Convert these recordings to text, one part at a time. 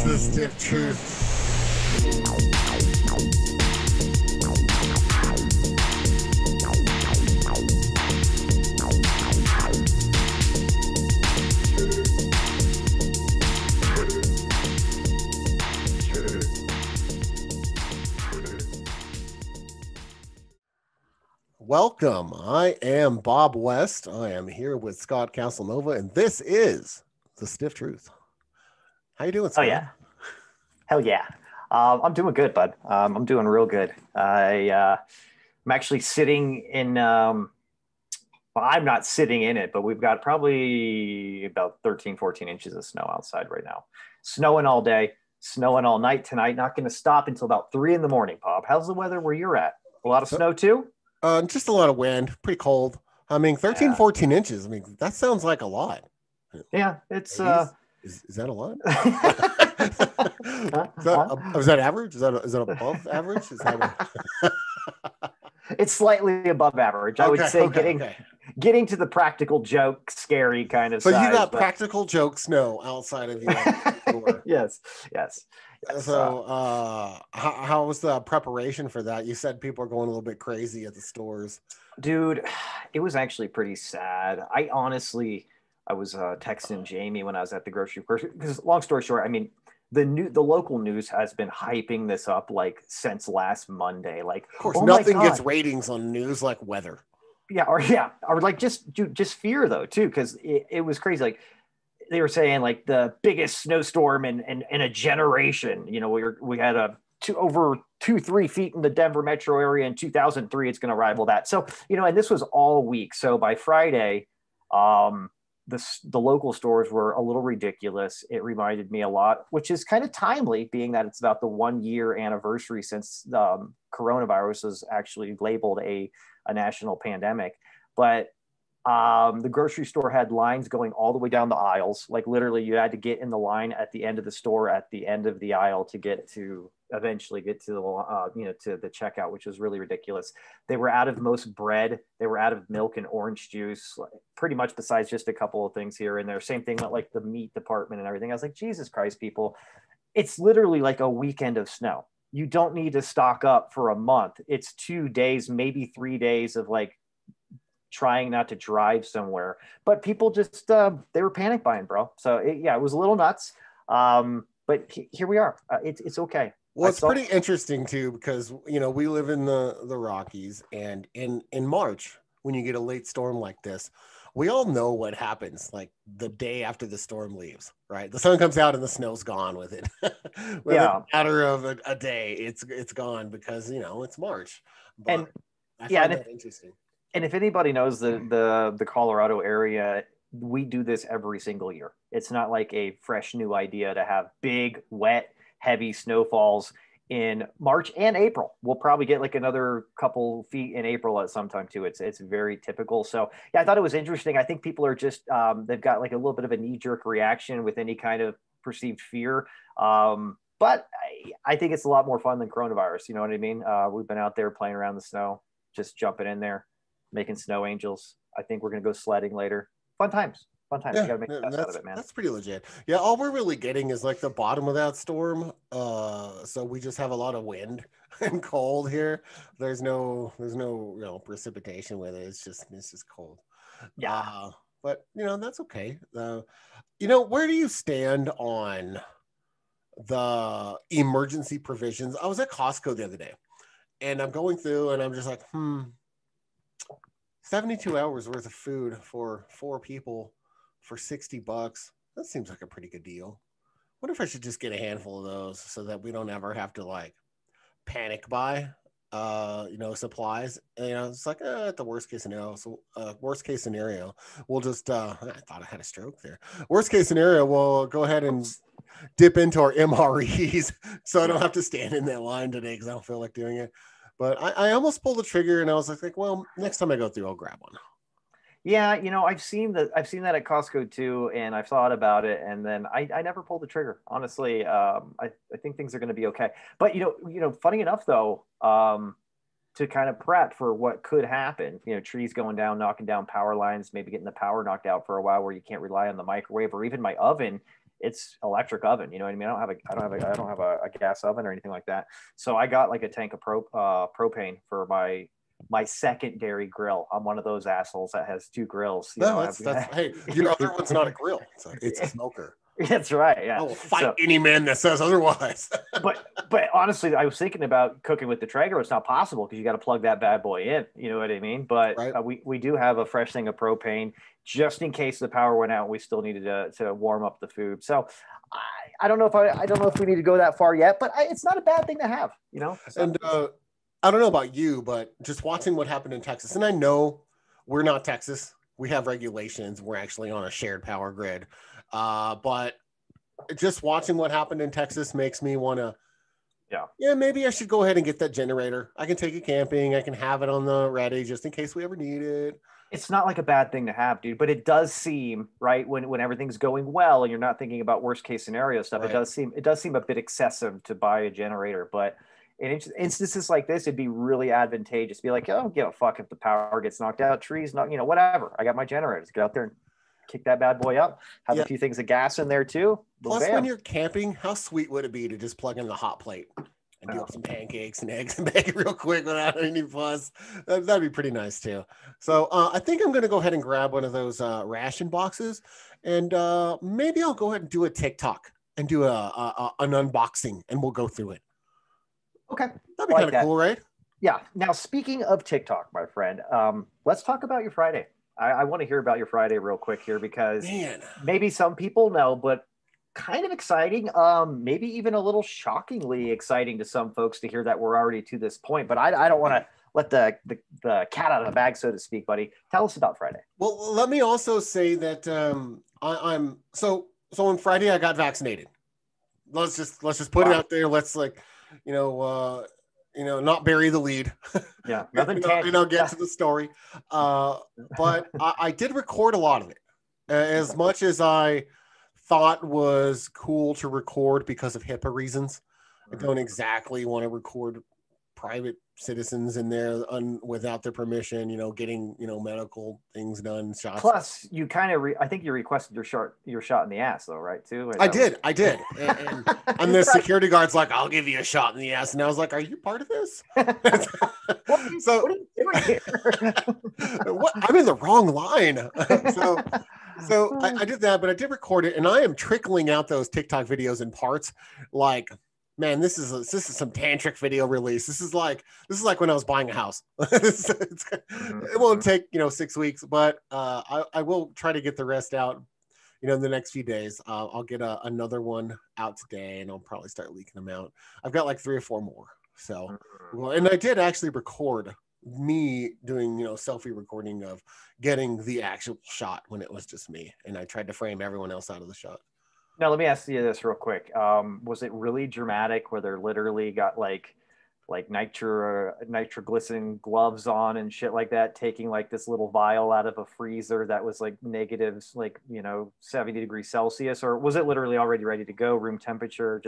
the stiff truth. Welcome. I am Bob West. I am here with Scott Casanova, and this is the Stiff Truth. How you doing, Scott? Oh yeah, hell yeah. I'm doing good, bud. I'm doing real good. I'm actually sitting in. Well, I'm not sitting in it, but we've got probably about 13, 14 inches of snow outside right now. Snowing all day, snowing all night tonight. Not going to stop until about 3 in the morning. Bob, how's the weather where you're at? A lot of snow too? Just a lot of wind, pretty cold. I mean, 13, 14 inches. I mean, that sounds like a lot. Yeah, it's is that a lot? Is that average? Is that above average? Is that It's slightly above average. I would say getting to the practical joke, scary kind of so size. You got practical joke snow outside of your yes. So how was the preparation for that? You said people are going a little bit crazy at the stores. Dude, it was actually pretty sad. I was texting Jamie when I was at the grocery store, because long story short, I mean, the local news has been hyping this up like since last Monday. Like, of course, nothing gets ratings on news like weather. Or like just fear though too, because it was crazy. Like they were saying, like the biggest snowstorm in a generation. You know, we had over 2-3 feet in the Denver metro area in 2003. It's going to rival that. So and this was all week. So by Friday, the local stores were a little ridiculous. It reminded me a lot, which is kind of timely, being that it's about the 1-year anniversary since coronavirus was actually labeled a national pandemic. But the grocery store had lines going all the way down the aisles. Like literally you had to get in the line at the end of the store, at the end of the aisle, to eventually get to the to the checkout, which was really ridiculous. They were out of most bread. They were out of milk and orange juice, pretty much, besides just a couple of things here and there. Same thing with like the meat department and everything. I was like, Jesus Christ, people, it's literally like a weekend of snow. You don't need to stock up for a month. It's 2 days, maybe 3 days of like trying not to drive somewhere. But people just they were panic buying, bro. So it was a little nuts. But here we are. It's okay. Well, it's pretty interesting too, because we live in the Rockies, and in March, when you get a late storm like this, we all know what happens like the day after the storm leaves, right? The sun comes out and the snow's gone with it. Within a matter of a day, it's gone, because it's March. But I find that interesting. And if anybody knows the Colorado area, we do this every single year. It's not like a fresh new idea to have big, wet, heavy snowfalls in March and April. We'll probably get like another couple feet in April at some time too. It's very typical. So yeah, I thought it was interesting. I think people are just they've got like a little bit of a knee-jerk reaction with any kind of perceived fear. But I think it's a lot more fun than coronavirus. You know what I mean? We've been out there playing around in the snow, just jumping in there, making snow angels. I think we're gonna go sledding later. Fun times. Yeah, you gotta make the best out of it, man. That's pretty legit. Yeah, all we're really getting is like the bottom of that storm. So we just have a lot of wind and cold here. There's no precipitation with it. It's just cold. Yeah. But that's okay. Where do you stand on the emergency provisions? I was at Costco the other day, and I'm going through, and I'm just like, 72 hours worth of food for 4 people for $60. That seems like a pretty good deal. What if I should just get a handful of those so that we don't ever have to like panic buy supplies? It's like at the worst case scenario. So worst case scenario, we'll just I thought I had a stroke there. Worst case scenario, we'll go ahead and dip into our MREs so I don't have to stand in that line today, because I don't feel like doing it. But I almost pulled the trigger, and I was like, well, next time I go through, I'll grab one. Yeah, I've seen that at Costco too, and I've thought about it, and then I never pulled the trigger. Honestly, I think things are going to be okay. But funny enough though, to kind of prep for what could happen, trees going down, knocking down power lines, maybe getting the power knocked out for a while where you can't rely on the microwave, or even my oven it's electric oven. You know what I mean? I don't have a gas oven or anything like that. So I got like a tank of propane for my secondary grill. I'm one of those assholes that has two grills. Hey, your other one's not a grill. It's a smoker. That's right. Yeah. I will fight any man that says otherwise. but honestly, I was thinking about cooking with the Traeger. It's not possible because you got to plug that bad boy in. You know what I mean? But right. We do have a fresh thing of propane just in case the power went out and we still needed to warm up the food. So I don't know if we need to go that far yet, but it's not a bad thing to have, you know? So, and I don't know about you, but just watching what happened in Texas, and I know we're not Texas. We have regulations. We're actually on a shared power grid. But just watching what happened in Texas makes me want to, maybe I should go ahead and get that generator. I can take it camping. I can have it on the ready just in case we ever need it. It's not like a bad thing to have, dude, but it does seem, right, when everything's going well and you're not thinking about worst case scenario stuff, right. It does seem a bit excessive to buy a generator, but in instances like this, it'd be really advantageous to be like, oh, give a fuck if the power gets knocked out, trees, not, whatever. I got my generators. Get out there and kick that bad boy up. Have a few things of gas in there too. Plus, when you're camping, how sweet would it be to just plug in the hot plate and do up some pancakes and eggs and bake it real quick without any fuss? That'd be pretty nice too. So I think I'm going to go ahead and grab one of those ration boxes, and maybe I'll go ahead and do a TikTok and do an unboxing, and we'll go through it. Okay. That'd be kind of cool, right? Yeah. Now, speaking of TikTok, my friend, let's talk about your Friday. I want to hear about your Friday real quick here because maybe some people know, but kind of exciting, maybe even a little shockingly exciting to some folks to hear that we're already to this point. But I don't want to let the cat out of the bag, so to speak, buddy. Tell us about Friday. Well, let me also say that I'm so on Friday I got vaccinated. Let's just put it out there. Let's not bury the lead. Yeah, nothing. Get to the story. But I did record a lot of it. As much as I thought was cool to record because of HIPAA reasons, I don't exactly want to record private citizens in there without their permission, getting, medical things done. Shots. Plus, you kind of, I think you requested your shot in the ass, though, right? Too. I did. And the security guard's like, "I'll give you a shot in the ass," and I was like, "Are you part of this?" What are you doing here? I'm in the wrong line. So I did that, but I did record it, and I am trickling out those TikTok videos in parts, like. Man, this is some tantric video release. This is like when I was buying a house. It won't take 6 weeks, but I will try to get the rest out in the next few days. I'll get another one out today, and I'll probably start leaking them out. I've got like 3 or 4 more. So, and I did actually record me doing selfie recording of getting the actual shot when it was just me, and I tried to frame everyone else out of the shot. Now, let me ask you this real quick. Was it really dramatic where they're literally got like nitroglycerin gloves on and shit like that, taking like this little vial out of a freezer that was like negatives, 70 degrees Celsius, or was it literally already ready to go, room temperature?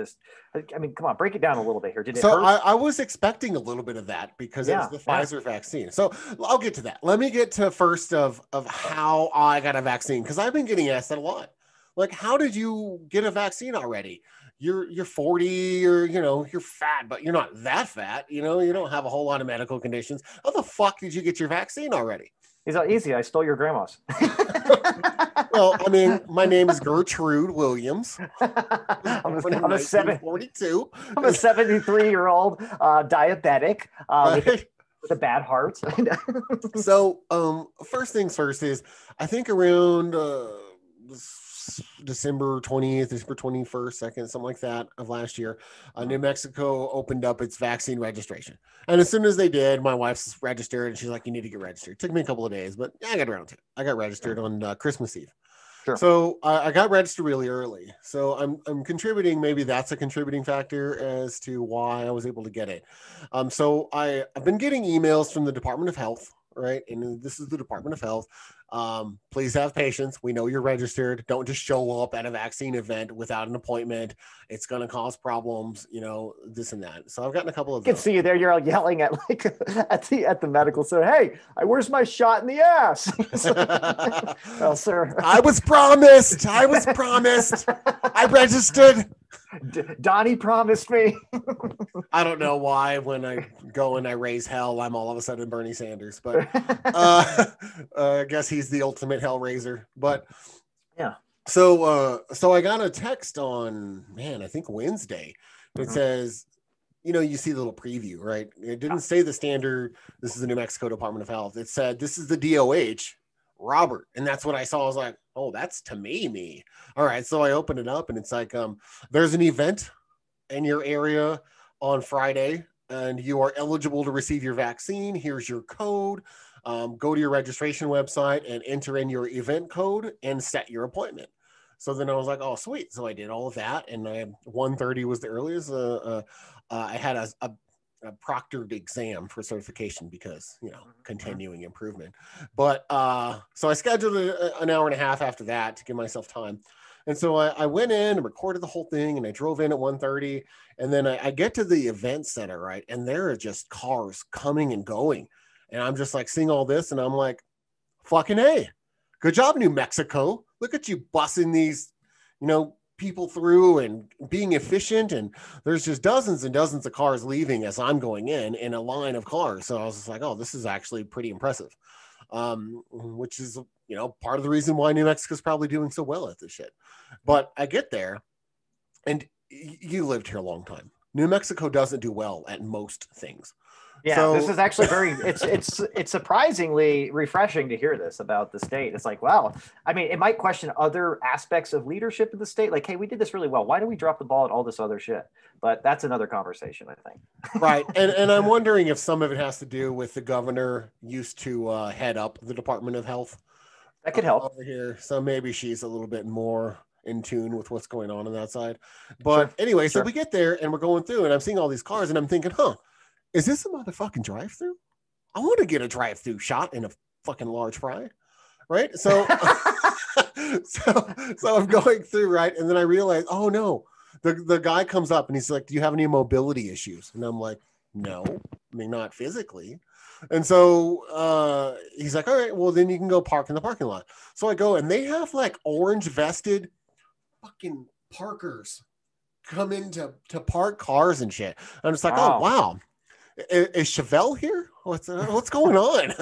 Come on, break it down a little bit here. Did it hurt? I was expecting a little bit of that because it was the Pfizer vaccine. So I'll get to that. Let me get to first of how I got a vaccine, because I've been getting asked that a lot. Like, how did you get a vaccine already? You're 40, or you're fat, but you're not that fat. You don't have a whole lot of medical conditions. How the fuck did you get your vaccine already? It's not easy. I stole your grandma's. Well, my name is Gertrude Williams. I'm a 73-year-old diabetic with a bad heart. So, first things first is, I think around December 20th, December 21st, 2nd, something like that of last year, New Mexico opened up its vaccine registration. And as soon as they did, my wife's registered, and she's like, "You need to get registered." It took me a couple of days, but I got around to it. I got registered on Christmas Eve. Sure. So I got registered really early. So I'm contributing. Maybe that's a contributing factor as to why I was able to get it. So I've been getting emails from the Department of Health right? And this is the Department of Health. Please have patience. We know you're registered. Don't just show up at a vaccine event without an appointment. It's going to cause problems, this and that. So I've gotten a couple of I can those. see you there. You're all yelling at at the medical center. Hey, where's my shot in the ass? Well, sir, I was promised. I registered. Donnie promised me. I don't know why when I go and I raise hell, I'm all of a sudden Bernie Sanders, but I guess he's the ultimate hell raiser. But yeah. So I got a text on, I think Wednesday. It says, you see the little preview, right? It didn't say the standard. This is the New Mexico Department of Health. It said, this is the DOH, Robert. And that's what I saw. I was like, oh, that's to me. All right. So I opened it up and it's like, there's an event in your area on Friday and you are eligible to receive your vaccine. Here's your code. Go to your registration website and enter in your event code and set your appointment. So then I was like, oh, sweet. So I did all of that. And 1:30 was the earliest. I had a proctored exam for certification because, continuing improvement. But so I scheduled an hour and a half after that to give myself time. And so I went in and recorded the whole thing and I drove in at 1:30. And then I get to the event center, right? And there are just cars coming and going. And I'm just like seeing all this and I'm like, fucking A, good job, New Mexico. Look at you bussing these, people through and being efficient. And there's just dozens and dozens of cars leaving as I'm going in a line of cars. So I was just like, oh, this is actually pretty impressive. Which is, part of the reason why New Mexico is probably doing so well at this shit. But I get there and you lived here a long time. New Mexico doesn't do well at most things. Yeah, so, this is actually it's surprisingly refreshing to hear this about the state. It's like, wow. I mean, it might question other aspects of leadership of the state. Like, hey, we did this really well. Why do we drop the ball at all this other shit? But that's another conversation, I think. Right. And I'm wondering if some of it has to do with the governor used to head up the Department of Health. That could help. Over here. So maybe she's a little bit more in tune with what's going on that side. But anyway, so we get there and we're going through and I'm seeing all these cars and I'm thinking, is this a motherfucking drive-through? I want to get a drive-through shot in a fucking large fry, right? So, so I'm going through, right? And then I realize, oh no, the guy comes up and he's like, do you have any mobility issues? And I'm like, no, I mean, not physically. And so he's like, all right, well then you can go park in the parking lot. So I go and they have like orange vested fucking parkers come in to park cars and shit. I'm just like, oh wow. Is Chevelle here? What's going on?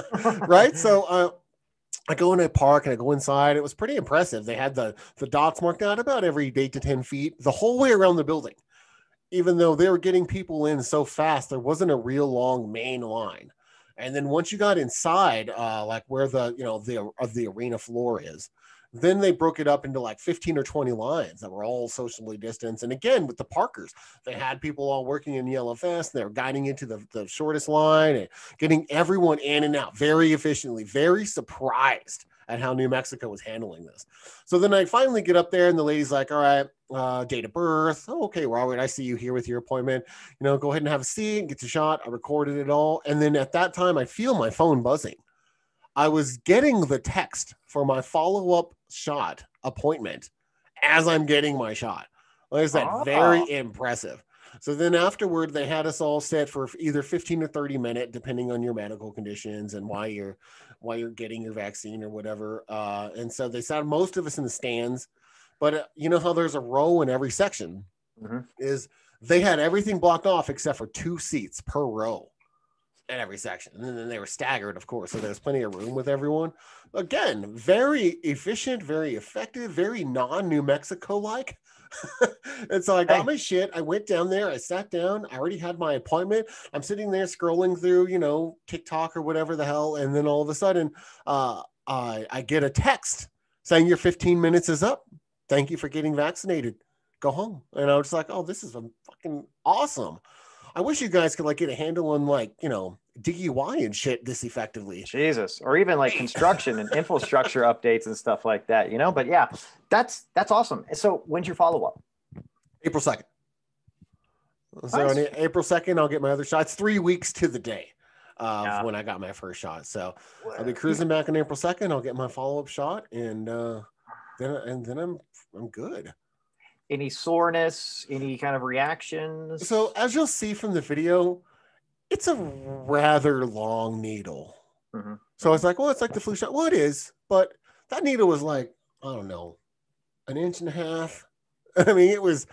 Right. So I go in a park and I go inside. It was pretty impressive. They had the dots marked out about every 8 to 10 feet the whole way around the building. Even though they were getting people in so fast, there wasn't a real long main line. And then once you got inside, like where the arena floor is, then they broke it up into like 15 or 20 lines that were all socially distanced. And again, with the parkers, they had people all working in yellow vests. And they were guiding into the shortest line and getting everyone in and out very efficiently. Very surprised at how New Mexico was handling this. So then I finally get up there and the lady's like, all right, date of birth. Oh, okay, Robert, I see you here with your appointment. Go ahead and have a seat and get your shot. I recorded it all. And then at that time, I feel my phone buzzing. I was getting the text for my follow-up shot appointment as I'm getting my shot. Like I said, very impressive. So then afterward, they had us all set for either 15 or 30 minutes, depending on your medical conditions and why you're getting your vaccine or whatever. And so they sat most of us in the stands, but you know how there's a row in every section is they had everything blocked off except for 2 seats per row at every section. And then they were staggered, of course. So there's plenty of room with everyone. Again, very efficient, very effective, very non-New Mexico-like. And so I got my shit. I went down there. I sat down. I already had my appointment. I'm sitting there scrolling through, TikTok or whatever the hell. And then all of a sudden, I get a text saying your 15 minutes is up. Thank you for getting vaccinated. Go home. And I was like, oh, this is fucking awesome. I wish you guys could get a handle on DUI and shit this effectively. Jesus. Or even construction and infrastructure updates and stuff like that, but yeah, that's awesome. So when's your follow-up? April 2nd. So Nice. on April 2nd, I'll get my other shot. It's 3 weeks to the day. when I got my first shot. So I'll be cruising back on April 2nd. I'll get my follow-up shot, and then I'm good. Any soreness, any kind of reactions? So as you'll see from the video, it's a rather long needle. Mm-hmm. So I was like, well, it's like the flu shot. Well, it is, but that needle was like, I don't know, 1.5 inches. I mean, it was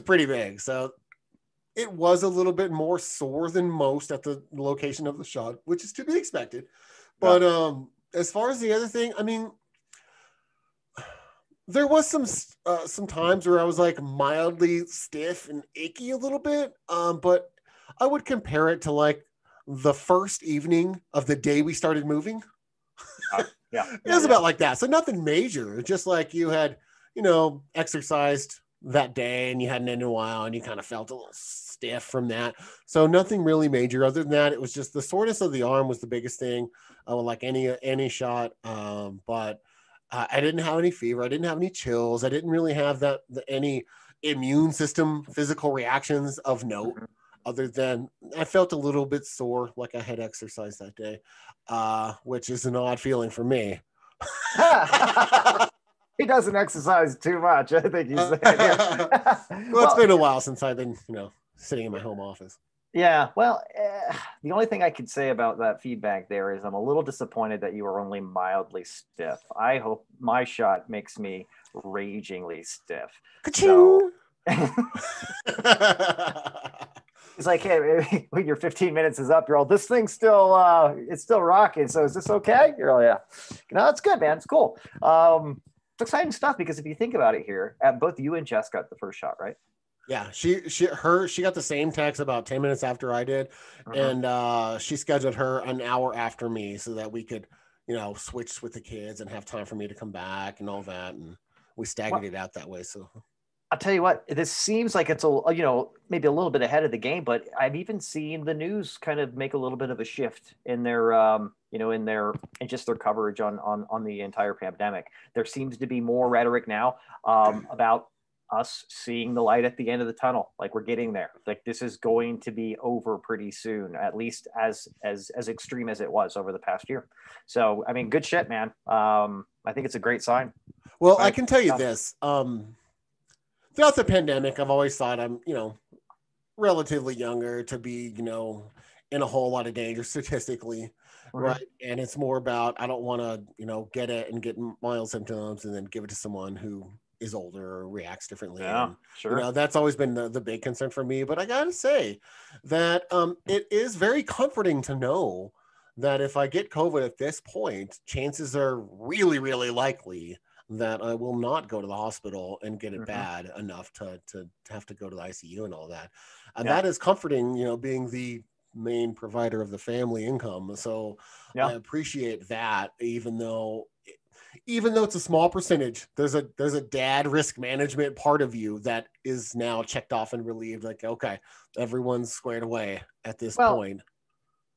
pretty big. So it was a little bit more sore than most at the location of the shot, which is to be expected. But as far as the other thing, I mean, there was some times where I was like mildly stiff and achy a little bit, but I would compare it to like the first evening of the day we started moving. It was about like that. So nothing major. Just like you had, exercised that day and you hadn't in a while and you kind of felt a little stiff from that. So nothing really major. Other than that, it was just the soreness of the arm was the biggest thing. Like any shot. But I didn't have any fever. I didn't have any chills. I didn't really have any immune system physical reactions of note. Mm-hmm. Other than I felt a little bit sore, like I had exercised that day, which is an odd feeling for me. He doesn't exercise too much, I think you said. Well, it's been a while since I've been, sitting in my home office. Yeah, well, the only thing I could say about that feedback there is I'm a little disappointed that you were only mildly stiff. I hope my shot makes me ragingly stiff. So... It's like, hey, when your 15 minutes is up, you're all, this thing's still, it's still rocking. So is this okay? You're all, yeah. No, it's good, man. It's cool. It's exciting stuff because if you think about it here, both you and Jess got the first shot, right? Yeah, she got the same text about 10 minutes after I did. And she scheduled her an hour after me so that we could, switch with the kids and have time for me to come back and all that. And we staggered it out that way. So I'll tell you what, this seems like it's maybe a little bit ahead of the game, but I've even seen the news kind of make a little bit of a shift in their, just their coverage on the entire pandemic. There seems to be more rhetoric now about us seeing the light at the end of the tunnel. Like we're getting there. Like this is going to be over pretty soon, at least as extreme as it was over the past year. So, I mean, good shit, man. I think it's a great sign. Well, I can tell you this. Throughout the pandemic, I've always thought I'm, relatively younger to be, in a whole lot of danger statistically, right? And it's more about I don't want to, get it and get mild symptoms and then give it to someone who is older or reacts differently. Yeah, and, sure. That's always been the big concern for me. But I gotta say that it is very comforting to know that if I get COVID at this point, chances are really, really likely that I will not go to the hospital and get it bad enough to have to go to the ICU and all that. And that is comforting, being the main provider of the family income. So I appreciate that, even though it's a small percentage, there's a dad risk management part of you that is now checked off and relieved. Like, okay, everyone's squared away at this point.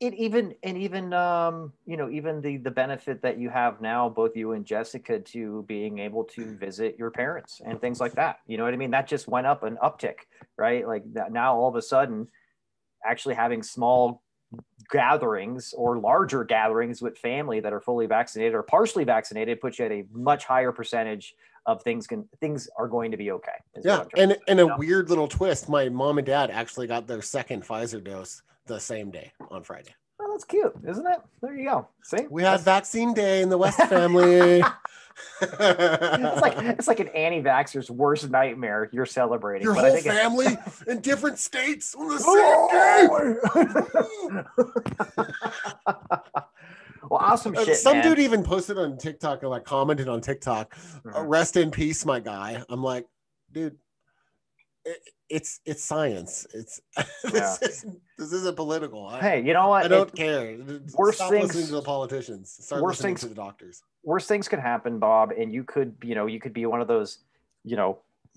Even the benefit that you have now, both you and Jessica, to being able to visit your parents and things like that. You know what I mean? That just went up an uptick, right? Like that now all of a sudden, actually having small gatherings or larger gatherings with family that are fully vaccinated or partially vaccinated puts you at a much higher percentage of things are going to be okay. Yeah, and a weird little twist. My mom and dad actually got their second Pfizer dose the same day on Friday. Oh, that's cute, isn't it? There you go. See, we had vaccine day in the West family. It's like an anti-vaxxer's worst nightmare. You're celebrating your whole family in different states on the same day. Well, awesome shit. Some dude even posted on TikTok or like commented on TikTok, "Rest in peace, my guy." I'm like, dude, it's science. This isn't political. Hey, you know what? I don't care. Stop listening to the politicians. Start listening to the doctors. Worst things could happen, Bob, and you could be one of those,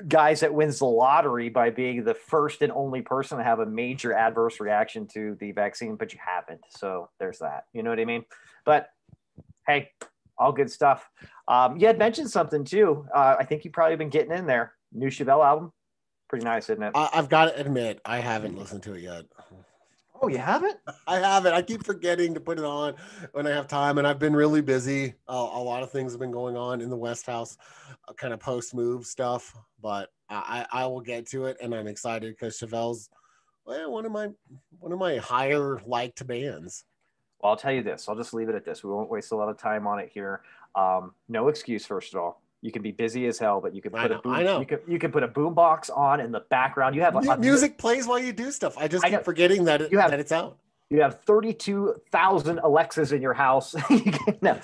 guys that wins the lottery by being the first and only person to have a major adverse reaction to the vaccine, but you haven't. So there's that. You know what I mean? But hey, all good stuff. You had mentioned something too. I think you've probably been getting in there. New Chevelle album. Pretty nice, isn't it? I've got to admit, I haven't listened to it yet. Oh, you haven't? I haven't. I keep forgetting to put it on when I have time, and I've been really busy. A lot of things have been going on in the West House, kind of post-move stuff, but I will get to it, and I'm excited because Chevelle's one of my higher liked bands. Well, I'll tell you this. I'll just leave it at this. We won't waste a lot of time on it here. No excuse, first of all. You can be busy as hell, but you can put you can put a boom box on in the background. You have music plays while you do stuff. I just keep forgetting that it's out. You have 32,000 Alexas in your house. No.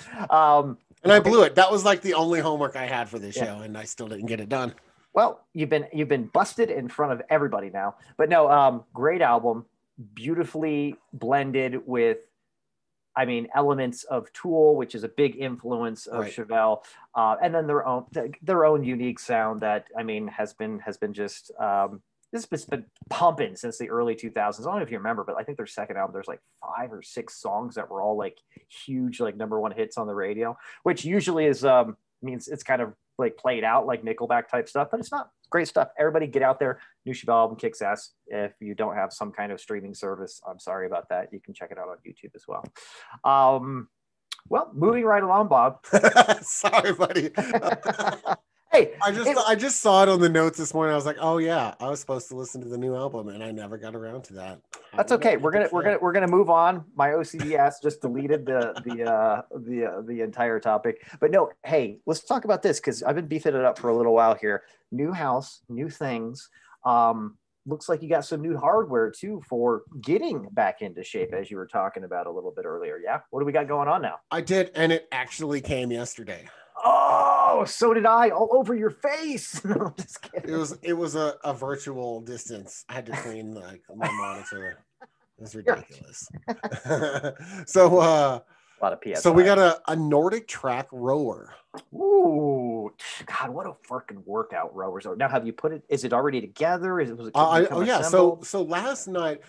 And I blew it. That was like the only homework I had for this show, and I still didn't get it done. Well, you've been busted in front of everybody now. But no, great album, beautifully blended with, I mean, elements of Tool, which is a big influence of Chevelle, and then their own unique sound that, I mean, has been just this has been pumping since the early 2000s. I don't know if you remember, but I think their second album, there's like 5 or 6 songs that were all like huge, like #1 hits on the radio, which usually is means it's kind of like played out like Nickelback type stuff, but it's not. Great stuff. Everybody get out there. New Chevelle album kicks ass. If you don't have some kind of streaming service, I'm sorry about that. You can check it out on YouTube as well. Well, moving right along, Bob. Sorry, buddy. Hey, I just saw it on the notes this morning. I was like, oh yeah, I was supposed to listen to the new album, and I never got around to that. That's okay. We're gonna move on. My OCD ass just deleted the entire topic. But no, hey, let's talk about this because I've been beefing it up for a little while here. New house, new things. Looks like you got some new hardware too for getting back into shape, as you were talking about a little bit earlier. Yeah, what do we got going on now? I did, and it actually came yesterday. Oh, so did I, all over your face. No, I'm just kidding. It was a virtual distance. I had to clean like my monitor. It was ridiculous. So a lot of PS. So we got a Nordictrack rower. Ooh, God, what a freaking workout rowers are. Now, have you put it? Is it already together? Yeah. So last night,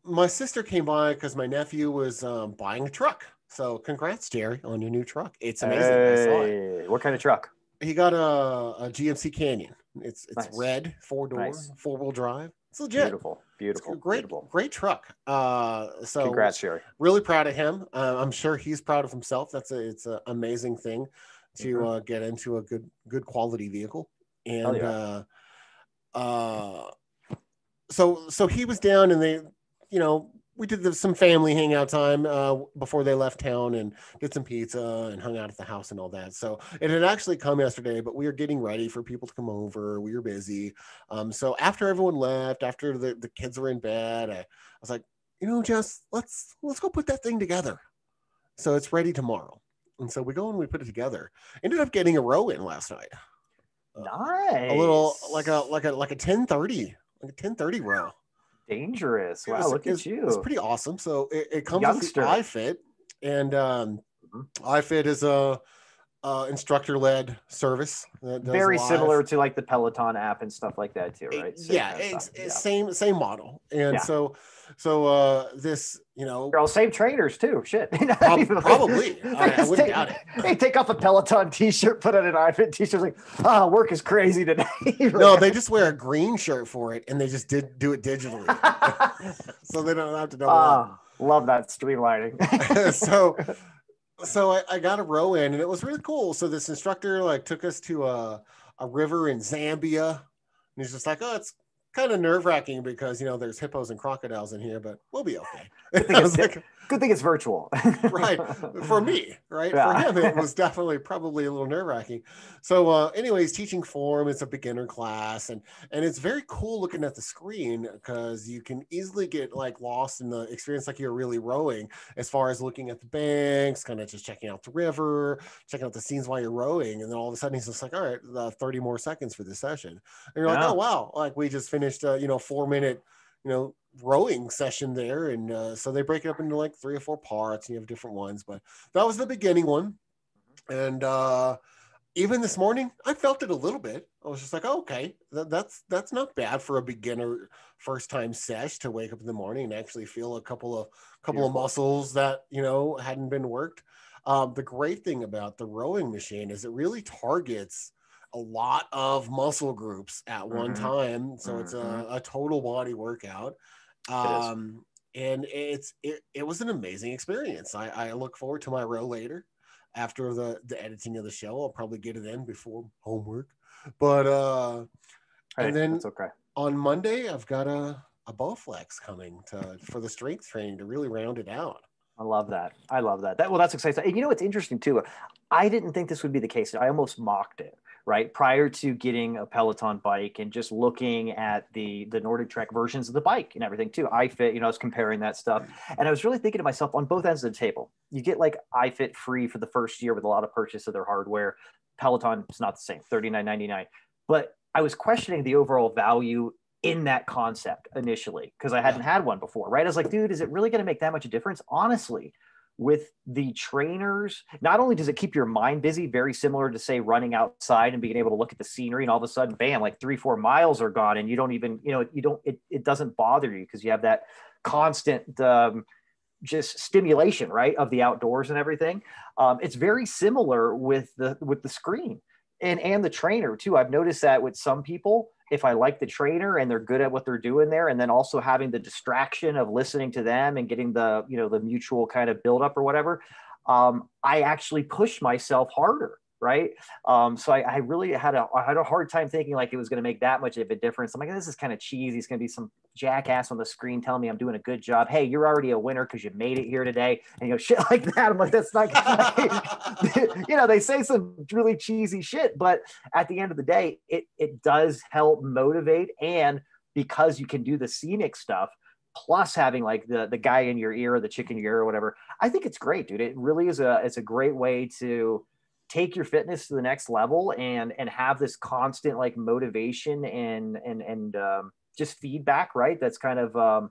my sister came by because my nephew was buying a truck. So congrats, Jerry, on your new truck. It's amazing. Hey, I saw it. What kind of truck? He got a GMC Canyon. It's nice. Red, 4-door, nice. 4-wheel drive. It's legit. Beautiful. Great truck. So congrats, Jerry. Really proud of him. I'm sure he's proud of himself. It's an amazing thing to get into a good quality vehicle. And so he was down, and they, we did some family hangout time before they left town, and did some pizza and hung out at the house and all that. So it had actually come yesterday, but we were getting ready for people to come over. We were busy. So after everyone left, after the kids were in bed, I was like, Jess, let's go put that thing together. So it's ready tomorrow. And so we go and we put it together. Ended up getting a row in last night. Nice. A little like a 1030, like a 1030 row. Dangerous. Wow, look at you. It's pretty awesome. So it comes with the iFit, and iFit is a instructor-led service. Very similar to like the Peleton app and stuff like that too, right? Same model. And so this, Girl, same trainers too. Shit. Probably. I wouldn't doubt it. They take off a Peloton t-shirt, put on an iFit t-shirt, like, work is crazy today. No, they just wear a green shirt for it, and they just do it digitally. So they don't have to know. Love that streamlining. So I got a row in, and it was really cool. So this instructor took us to a river in Zambia, and he's just like, it's kind of nerve-wracking because there's hippos and crocodiles in here, but we'll be okay. Good thing it's virtual. Right, for me, right? Yeah. For him, it was probably a little nerve-wracking. So anyways, teaching form, it's a beginner class, and it's very cool looking at the screen because you can easily get lost in the experience, like you're really rowing, as far as looking at the banks, kind of just checking out the river, checking out the scenes while you're rowing, and then all of a sudden he's just like, all right, 30 more seconds for this session, and you're like, oh wow, we just finished 4-minute rowing session there. And so they break it up into 3 or 4 parts, and you have different ones, but that was the beginning one. And even this morning I felt it a little bit. I was just like, okay, that's not bad for a beginner first time sesh to wake up in the morning and actually feel a couple of muscles that hadn't been worked. The great thing about the rowing machine is it really targets a lot of muscle groups at one time. So it's a total body workout. and it was an amazing experience. I look forward to my row later after the editing of the show. I'll probably get it in before homework, but Hey, and then that's okay. on Monday I've got a Bowflex coming for the strength training to really round it out. I love that. I love that. Well, that's exciting. And you know what's interesting too? I didn't think this would be the case. I almost mocked it, right? Prior to getting a Peloton bike and just looking at the Nordictrack versions of the bike and everything too. iFit, you know, I was comparing that stuff. And I was really thinking to myself, on both ends of the table, you get like iFit free for the first year with a lot of purchase of their hardware. Peloton is not the same, $39.99. But I was questioning the overall value in that concept initially because I hadn't had one before, right? I was like, dude, is it really going to make that much of a difference? Honestly, with the trainers, not only does it keep your mind busy, very similar to say running outside and being able to look at the scenery, and all of a sudden, bam, like 3-4 miles are gone, and you don't even, it doesn't bother you because you have that constant just stimulation, right, of the outdoors and everything. It's very similar with the screen and the trainer too. I've noticed that with some people, if I like the trainer and they're good at what they're doing there, and then also having the distraction of listening to them and getting the, the mutual kind of buildup or whatever, I actually push myself harder. Right. So I really had a hard time thinking like it was going to make that much of a difference. I'm like, this is kind of cheesy. It's going to be some jackass on the screen telling me I'm doing a good job. Hey, you're already a winner because you made it here today. And shit like that. I'm like, that's not, they say some really cheesy shit, but at the end of the day, it does help motivate. And because you can do the scenic stuff, plus having like the guy in your ear or the chick in your ear or whatever, I think it's great, dude. It really is it's a great way to take your fitness to the next level and have this constant like motivation and just feedback, right? That's kind of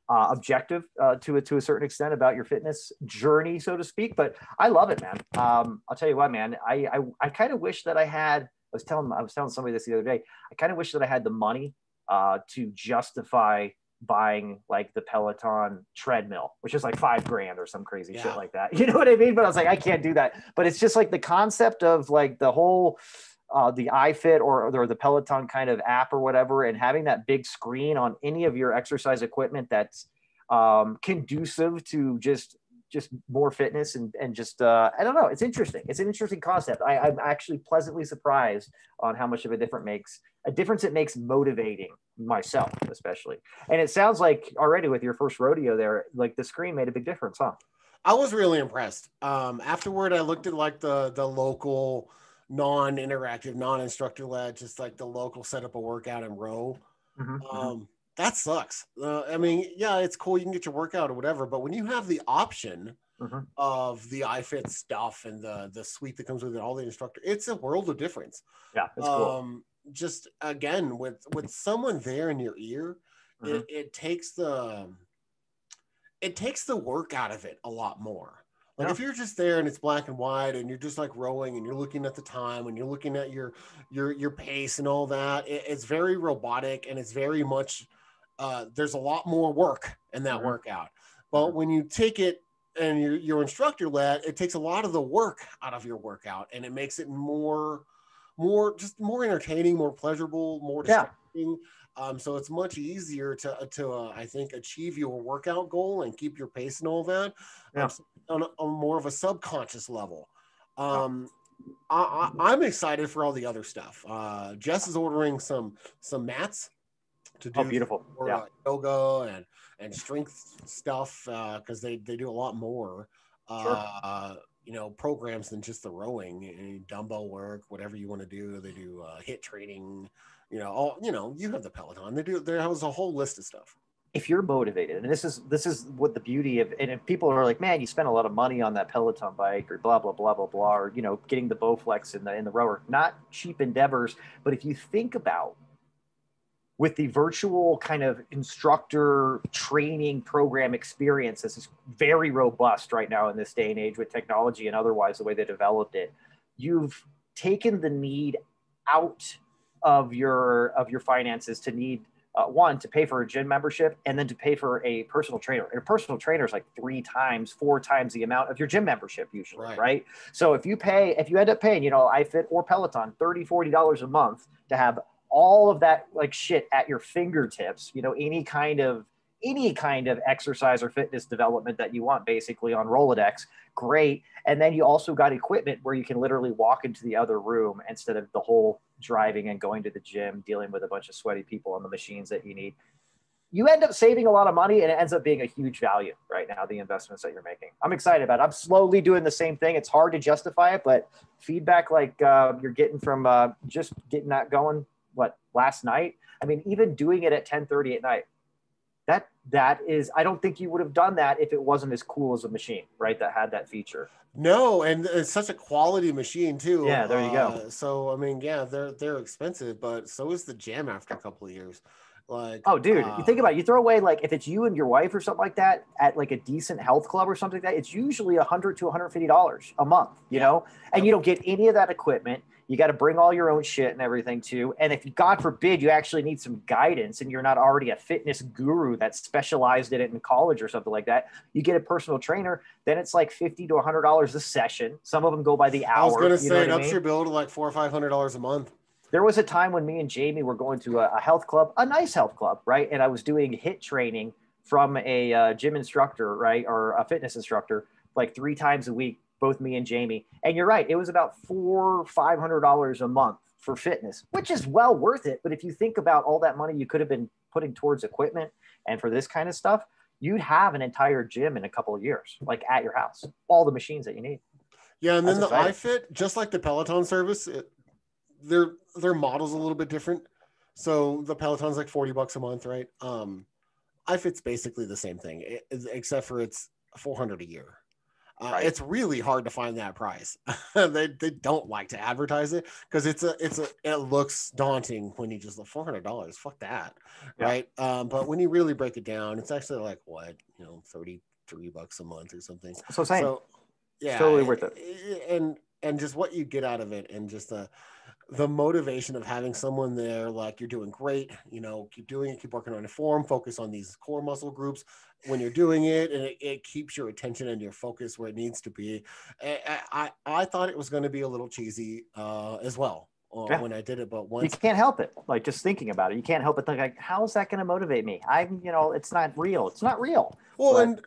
objective to a certain extent about your fitness journey, so to speak. But I love it, man. I'll tell you what, man, I kind of wish that I was telling somebody this the other day. I kind of wish that I had the money to justify buying like the Peloton treadmill, which is like $5,000 or some crazy shit like that. You know what I mean? But I was like, I can't do that. But it's just like the concept of like the whole, the iFit or the Peloton kind of app or whatever, and having that big screen on any of your exercise equipment that's conducive to just more fitness and just, I don't know. It's interesting. It's an interesting concept. I'm actually pleasantly surprised on how much of a difference it makes motivating myself, especially. And it sounds like already with your first rodeo there, like the screen made a big difference, huh? I was really impressed. Afterward, I looked at like the local non-interactive, non-instructor led, just like the local set up a workout and row. That sucks. I mean, yeah, it's cool. You can get your workout or whatever, but when you have the option of the iFit stuff and the suite that comes with it, all the instructor, it's a world of difference. Yeah, it's cool. Just again, with someone there in your ear, it takes the work out of it a lot more. Like if you're just there and it's black and white and you're just like rowing and you're looking at the time and you're looking at your pace and all that, it's very robotic and it's very much there's a lot more work in that workout. But when you take it and your instructor led, it takes a lot of the work out of your workout and it makes it more entertaining, more pleasurable, more distracting. So it's much easier to I think achieve your workout goal and keep your pace and all that on more of a subconscious level. I'm excited for all the other stuff. Jess is ordering some mats to do beautiful. Yoga and strength stuff because they do a lot more programs than just the rowing, dumbbell work, whatever you want to do. They do HIIT training, you have the Peloton. There has a whole list of stuff. If you're motivated, and this is what the beauty of, and if people are like, man, you spent a lot of money on that Peloton bike or blah, blah, blah, blah, blah, or, getting the Bowflex in the rower, not cheap endeavors. But if you think about with the virtual kind of instructor training program experience, this is very robust right now in this day and age with technology and otherwise the way they developed it. You've taken the need out of your finances to need one, to pay for a gym membership and then to pay for a personal trainer. And a personal trainer is like 4 times the amount of your gym membership usually, right? So if you end up paying, iFit or Peloton, $30, $40 a month to have all of that like shit at your fingertips, any kind of any kind of exercise or fitness development that you want basically on Rolodex. Great. And then you also got equipment where you can literally walk into the other room instead of the whole driving and going to the gym, dealing with a bunch of sweaty people on the machines that you need. You end up saving a lot of money, and it ends up being a huge value right now, the investments that you're making. I'm excited about it. I'm slowly doing the same thing. It's hard to justify it, but feedback like you're getting from just getting that going, last night? I mean, even doing it at 10:30 at night, that is, I don't think you would have done that if it wasn't as cool as a machine, right? That had that feature. No, and it's such a quality machine too. Yeah, there you go. So I mean, yeah, they're expensive, but so is the gym after a couple of years. Like, oh, dude, you think about it. You throw away, like, if it's you and your wife or something like that at like a decent health club or something like that, it's usually $100 to $150 a month, you know, and you don't get any of that equipment. You got to bring all your own shit and everything too. And if God forbid you actually need some guidance and you're not already a fitness guru that specialized in it in college or something like that, you get a personal trainer, then it's like $50 to $100 a session. Some of them go by the hour. I was going to say it ups your bill to like $400 or $500 a month. There was a time when me and Jamie were going to a health club, a nice health club, right? And I was doing HIIT training from a gym instructor, right? Or a fitness instructor, like 3 times a week, both me and Jamie. And you're right. It was about $400 or $500 a month for fitness, which is well worth it. But if you think about all that money you could have been putting towards equipment and for this kind of stuff, you'd have an entire gym in a couple of years, like at your house, all the machines that you need. Yeah. And then the iFit, just like the Peloton service, their model's a little bit different. So the Peloton's like $40 a month, right? iFit's basically the same thing, except for it's $400 a year. Right. It's really hard to find that price. they don't like to advertise it because it looks daunting when you just look $400. Fuck that, yeah. Right? But when you really break it down, it's actually like $33 a month or something. So yeah, it's totally worth it. And just what you get out of it, and just the motivation of having someone there, like, you're doing great, keep doing it, keep working on your form, focus on these core muscle groups when you're doing it, and it keeps your attention and your focus where it needs to be. I thought it was going to be a little cheesy as well when I did it, but once you can't help it, like, just thinking about it, you can't help it, like, how's that going to motivate me? It's not real. Well, but... and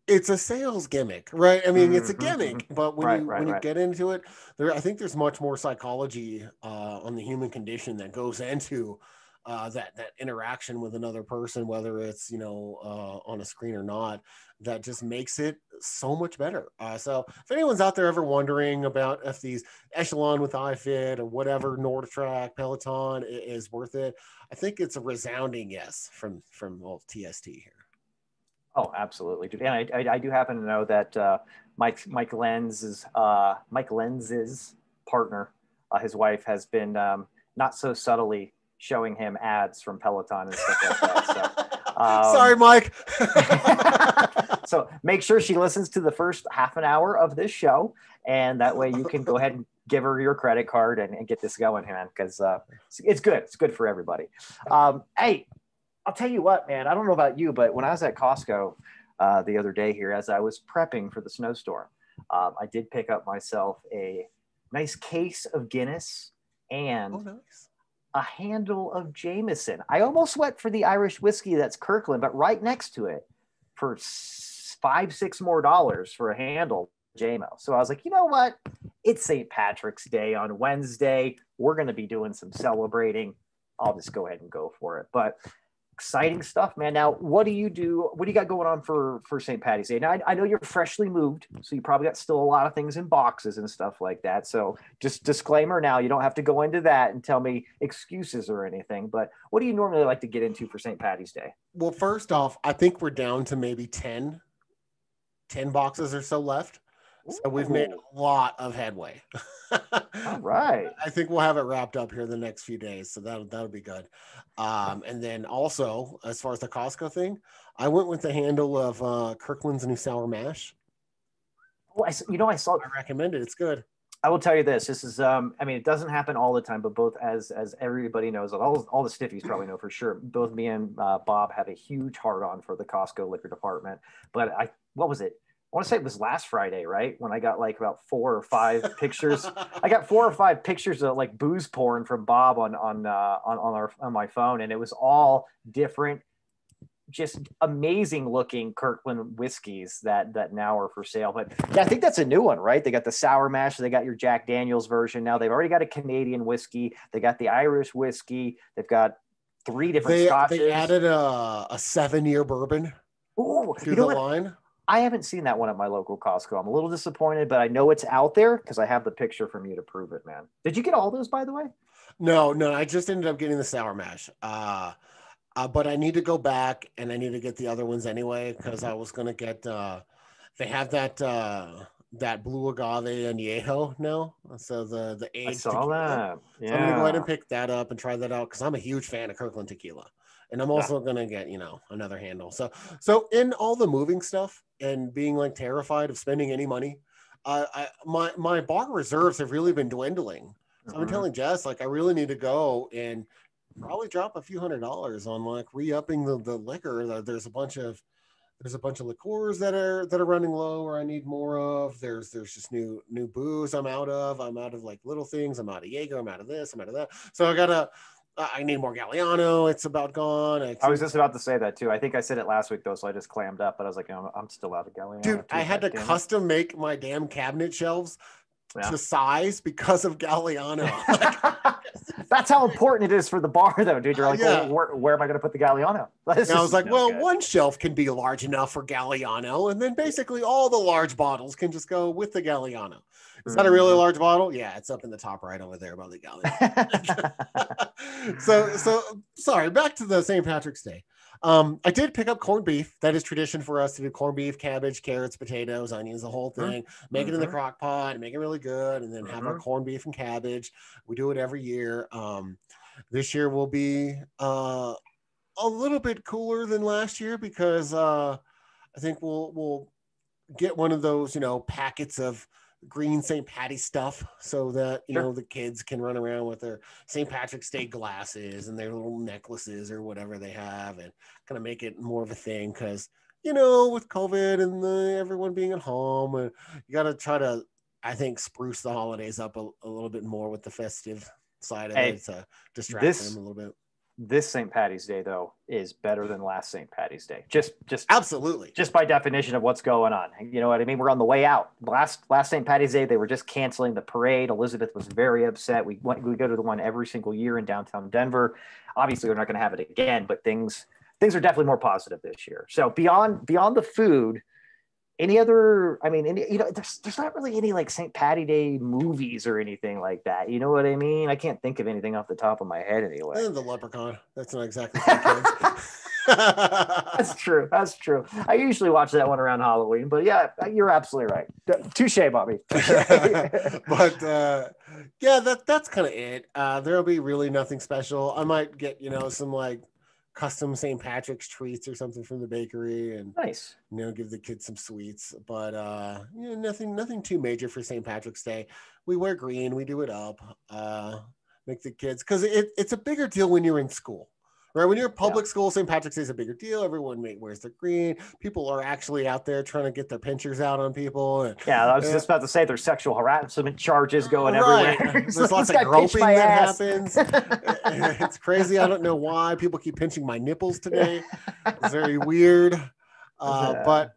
it's a sales gimmick, right? I mean, it's a gimmick, but when you get into it, I think there's much more psychology on the human condition that goes into that interaction with another person, whether it's on a screen or not, that just makes it so much better. So if anyone's out there ever wondering about if these Echelon with iFit or whatever, Nordictrack, Peloton is worth it, I think it's a resounding yes from TST here. Oh, absolutely. And I do happen to know that Mike Lenz's partner, his wife, has been not so subtly showing him ads from Peloton and stuff like that. So, sorry, Mike. So make sure she listens to the first half an hour of this show, and that way you can go ahead and give her your credit card and get this going, man, because it's good. It's good for everybody. Hey, I'll tell you what, man, I don't know about you, but when I was at Costco the other day here, as I was prepping for the snowstorm, I did pick up myself a nice case of Guinness and a handle of Jameson. I almost went for the Irish whiskey that's Kirkland, but right next to it for $5-6 more for a handle JMO. So I was like, you know what? It's St. Patrick's Day on Wednesday. We're going to be doing some celebrating. I'll just go ahead and go for it. But exciting stuff, man. Now, what do you got going on for St. Patty's Day? Now, I know you're freshly moved, so you probably got still a lot of things in boxes and stuff like that. So just disclaimer now, you don't have to go into that and tell me excuses or anything, but what do you normally like to get into for St. Patty's Day? Well, first off, I think we're down to maybe 10 boxes or so left. So we've made a lot of headway. All right. I think we'll have it wrapped up here in the next few days. So that'll be good. And then also, as far as the Costco thing, I went with the handle of Kirkland's New Sour Mash. Oh, I saw it. I recommend it. It's good. I will tell you this. This is, it doesn't happen all the time, but both as everybody knows, all the stiffies probably know for sure. Both me and Bob have a huge heart on for the Costco liquor department. But what was it? I want to say it was last Friday, right? When I got like about 4 or 5 pictures. I got 4 or 5 pictures of like booze porn from Bob on my phone, and it was all different just amazing looking Kirkland whiskeys that now are for sale. But yeah, I think that's a new one, right? They got the sour mash. They got your Jack Daniels version. Now they've already got a Canadian whiskey. They got the Irish whiskey. They've got 3 different scotches. They added a 7-year bourbon to the line. I haven't seen that one at my local Costco. I'm a little disappointed, but I know it's out there because I have the picture from you to prove it, man. Did you get all those, by the way? No, I just ended up getting the sour mash. But I need to go back and I need to get the other ones anyway, because I was going to get, they have that blue agave añejo now. So the aged I saw that. Yeah. So I'm going to go ahead and pick that up and try that out, because I'm a huge fan of Kirkland tequila. And I'm also going to get, another handle. So in all the moving stuff and being like terrified of spending any money, my bar reserves have really been dwindling. So I've been telling Jess, like, I really need to go and probably drop a few $100s on like re-upping the liquor. There's a bunch of liqueurs that are running low, or I need more of. There's just new booze I'm out of like little things. I'm out of Jaeger. I'm out of this. I'm out of that. So I need more Galliano. It's about gone. I was just about to say that too. I think I said it last week though, so I just clammed up. But I was like, I'm still out of Galliano. Dude, I had to custom make my damn cabinet shelves to size because of Galliano. That's how important it is for the bar, though, dude. You're like, well, where am I going to put the Galliano? I was like, one shelf can be large enough for Galliano, and then basically all the large bottles can just go with the Galliano. Is that a really large bottle? Yeah, it's up in the top right over there by the Galliano. so sorry, back to the St. Patrick's Day. I did pick up corned beef. That is tradition for us to do corned beef, cabbage, carrots, potatoes, onions, the whole thing. Make it in the crock pot, make it really good, and then have our corned beef and cabbage. We do it every year. This year will be a little bit cooler than last year, because I think we'll get one of those, packets of green St. Patty stuff, so that the kids can run around with their St. Patrick's Day glasses and their little necklaces or whatever they have, and kind of make it more of a thing, because with COVID and everyone being at home, and you got to try to, I think, spruce the holidays up a little bit more with the festive side of it to distract them a little bit. This St. Patty's Day, though, is better than last St. Patty's Day. Just absolutely, just by definition of what's going on. You know what I mean? We're on the way out. Last St. Patty's Day, they were just canceling the parade. Elizabeth was very upset. We go to the one every single year in downtown Denver. Obviously, we're not going to have it again, but things are definitely more positive this year. So beyond the food, any other, there's not really any like St. Patty Day movies or anything like that. You know what I mean? I can't think of anything off the top of my head anyway. And the Leprechaun. That's not exactly for kids. That's true. I usually watch that one around Halloween, but yeah, you're absolutely right. Touche, Bobby. But that's kind of it. There'll be really nothing special. I might get, some like custom St. Patrick's treats or something from the bakery, and nice, give the kids some sweets, but nothing too major for St. Patrick's Day. We wear green, we do it up, make the kids, because it's a bigger deal when you're in school, right? When you're public school, St. Patrick's Day is a bigger deal. Everyone wears their green. People are actually out there trying to get their pinchers out on people. And, I was just about to say there's sexual harassment charges going everywhere. There's lots of groping that happens. It's crazy. I don't know why people keep pinching my nipples today. It's very weird. But